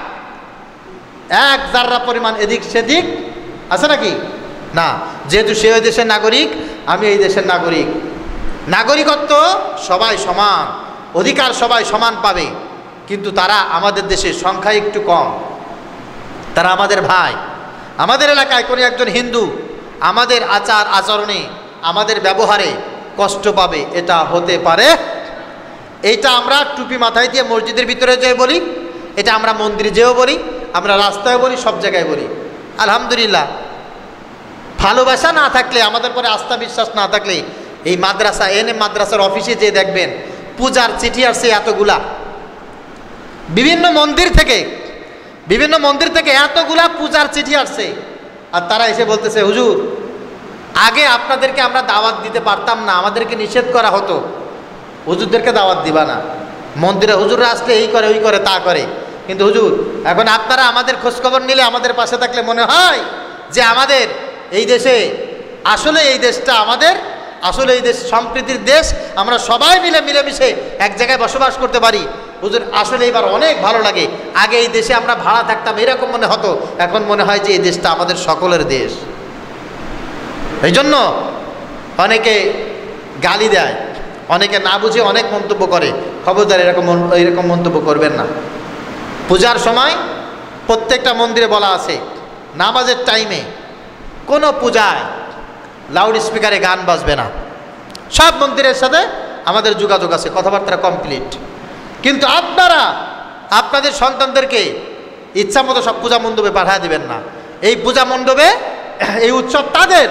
এক জাররা পরিমাণ এদিক সেদিক আছে নাকি? না। যেহেতু সে ওই দেশের নাগরিক, আমি এই দেশের নাগরিক, নাগরিকত্ব সবাই সমান, অধিকার সবাই সমান পাবে। কিন্তু তারা আমাদের দেশে সংখ্যা একটু কম, তারা আমাদের ভাই। আমাদের এলাকায় কোনো একজন হিন্দু আমাদের আচার আচরণে, আমাদের ব্যবহারে কষ্ট পাবে, এটা হতে পারে? এইটা আমরা টুপি মাথায় দিয়ে মসজিদের ভিতরে যেয়ে বলি, এটা আমরা মন্দিরে যেও বলি, আমরা রাস্তায় বলি, সব জায়গায় বলি। আলহামদুলিল্লাহ, ভালোবাসা না থাকলে, আমাদের পরে আস্থা বিশ্বাস না থাকলে, এই মাদ্রাসা, মাদ্রাসার অফিসে যেয়ে দেখবেন পূজার চিঠি আসছে এতগুলা, বিভিন্ন মন্দির থেকে এতগুলা পূজার চিঠি আসছে। আর তারা এসে বলতেছে, হুজুর আগে আপনাদেরকে আমরা দাওয়াত দিতে পারতাম না, আমাদেরকে নিষেধ করা হতো, হুজুরদেরকে দাওয়াত দিবা না। মন্দিরে হুজুররা আসলে এই করে ওই করে তা করে, কিন্তু হুজুর এখন আপনারা আমাদের খোঁজখবর নিলে, আমাদের পাশে থাকলে মনে হয় যে আমাদের এই দেশে আসলে এই দেশটা আমাদের, আসলে এই দেশ সম্প্রীতির দেশ, আমরা সবাই মিলে মিলেমিশে এক জায়গায় বসবাস করতে পারি। হুজুর আসলে এবার অনেক ভালো লাগে, আগে এই দেশে আমরা ভাড়া থাকতাম এরকম মনে হতো, এখন মনে হয় যে এই দেশটা আমাদের সকলের দেশ। এই জন্য অনেকে গালি দেয়, অনেকে না বুঝে অনেক মন্তব্য করে। খবরদার এরকম মন্তব্য করবেন না। পূজার সময় প্রত্যেকটা মন্দিরে বলা আছে নামাজের টাইমে কোনো পূজায় লাউড স্পিকারে গান বাজবে না। সব মন্দিরের সাথে আমাদের যোগাযোগ আছে, কথাবার্তা কমপ্লিট। কিন্তু আপনারা আপনাদের সন্তানদেরকে ইচ্ছা মতো সব পূজা মণ্ডপে পাঠিয়ে দিবেন না। এই পূজা মণ্ডপে এই উৎসব তাদের,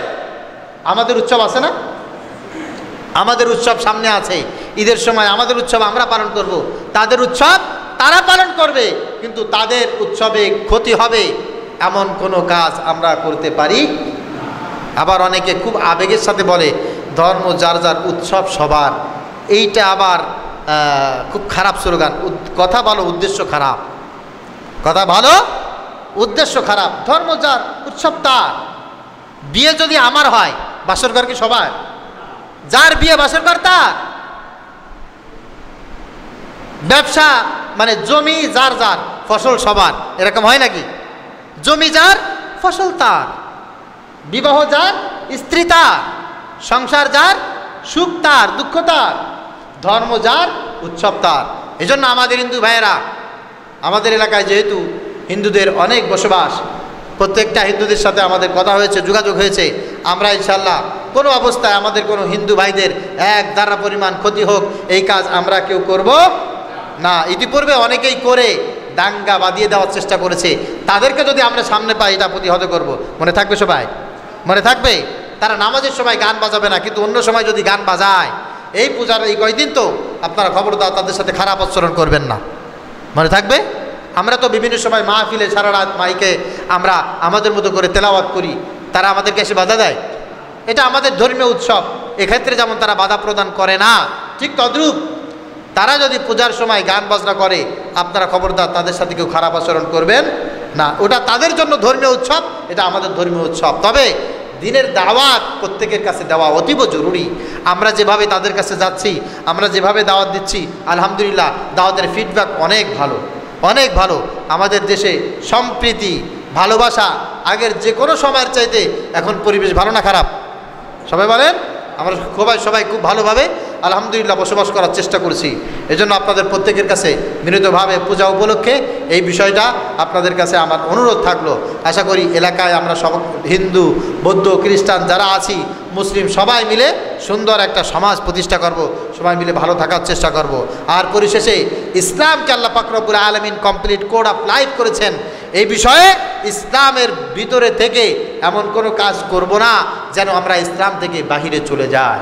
আমাদের উৎসব আছে না? আমাদের উৎসব সামনে আছে, ঈদের সময় আমাদের উৎসব আমরা পালন করব, তাদের উৎসব তারা পালন করবে, কিন্তু তাদের উৎসবে ক্ষতি হবে এমন কোনো কাজ আমরা করতে পারি। আবার অনেকে খুব আবেগের সাথে বলে ধর্ম যার যার, উৎসব সবার। এইটা আবার খুব খারাপ স্লোগান। কথা ভালো, উদ্দেশ্য খারাপ। কথা ভালো, উদ্দেশ্য খারাপ। ধর্ম যার, উৎসব তার। বিয়ে যদি আমার হয়, বাসর ঘর কি সবার? যার বিয়ে বাসর ঘর তার। ব্যবসা মানে জমি যার যার, ফসল সবার, এরকম হয় নাকি? জমি যার, ফসল তার। বিবাহ যার, স্ত্রী তার। সংসার যার, সুখ তার, দুঃখ তার। ধর্ম যার, উৎসব তার। এজন্য আমাদের হিন্দু ভাইয়েরা, আমাদের এলাকায় যেহেতু হিন্দুদের অনেক বসবাস, প্রত্যেকটা হিন্দুদের সাথে আমাদের কথা হয়েছে, যোগাযোগ হয়েছে। আমরা ইনশাল্লাহ কোনো অবস্থায় আমাদের কোনো হিন্দু ভাইদের এক দ্বারা পরিমাণ ক্ষতি হোক, এই কাজ আমরা কেউ করব না। ইতিপূর্বে অনেকেই করে দাঙ্গা বাঁধিয়ে দেওয়ার চেষ্টা করেছে, তাদেরকে যদি আমরা সামনে পাই এটা প্রতিহত করব। মনে থাকবে সবাই? মনে থাকবে? তারা নামাজের সময় গান বাজাবে না, কিন্তু অন্য সময় যদি গান বাজায়, এই পূজার এই কয়দিন তো আপনারা খবরদার তাদের সাথে খারাপ আচরণ করবেন না। মনে থাকবে? আমরা তো বিভিন্ন সময় মাহফিলে সারা রাত মাইকে আমরা আমাদের মতো করে তেলাওয়াত করি, তারা আমাদেরকে এসে বাধা দেয়। এটা আমাদের ধর্মীয় উৎসব, এক্ষেত্রে যেমন তারা বাধা প্রদান করে না, ঠিক তদ্রূপ তারা যদি পূজার সময় গান বাজনা করে, আপনারা খবরদার তাদের সাথে কেউ খারাপ আচরণ করবেন না। ওটা তাদের জন্য ধর্মীয় উৎসব, এটা আমাদের ধর্মীয় উৎসব। তবে দিনের দাওয়াত প্রত্যেকের কাছে দেওয়া অতীব জরুরি। আমরা যেভাবে তাদের কাছে যাচ্ছি, আমরা যেভাবে দাওয়াত দিচ্ছি, আলহামদুলিল্লাহ দাওয়াতের ফিডব্যাক অনেক ভালো, অনেক ভালো। আমাদের দেশে সম্প্রীতি, ভালোবাসা আগের যে কোনো সময়ের চাইতে এখন পরিবেশ ভালো না খারাপ? সবাই বলেন। আমরা সবাই খুব ভালোভাবে আলহামদুলিল্লাহ বসবাস করার চেষ্টা করছি। এজন্য আপনাদের প্রত্যেকের কাছে বিনীতভাবে পূজা উপলক্ষে এই বিষয়টা আপনাদের কাছে আমার অনুরোধ থাকলো। আশা করি এলাকায় আমরা সব হিন্দু, বৌদ্ধ, খ্রিস্টান যারা আছি, মুসলিম সবাই মিলে সুন্দর একটা সমাজ প্রতিষ্ঠা করব, সবাই মিলে ভালো থাকার চেষ্টা করব। আর পরিশেষে ইসলামকে আল্লাহ পাক রব্বুল আলামিন কমপ্লিট কোড অফ লাইফ করেছেন। এই বিষয়ে ইসলামের ভিতরে থেকে এমন কোনো কাজ করব না যেন আমরা ইসলাম থেকে বাহিরে চলে যাই।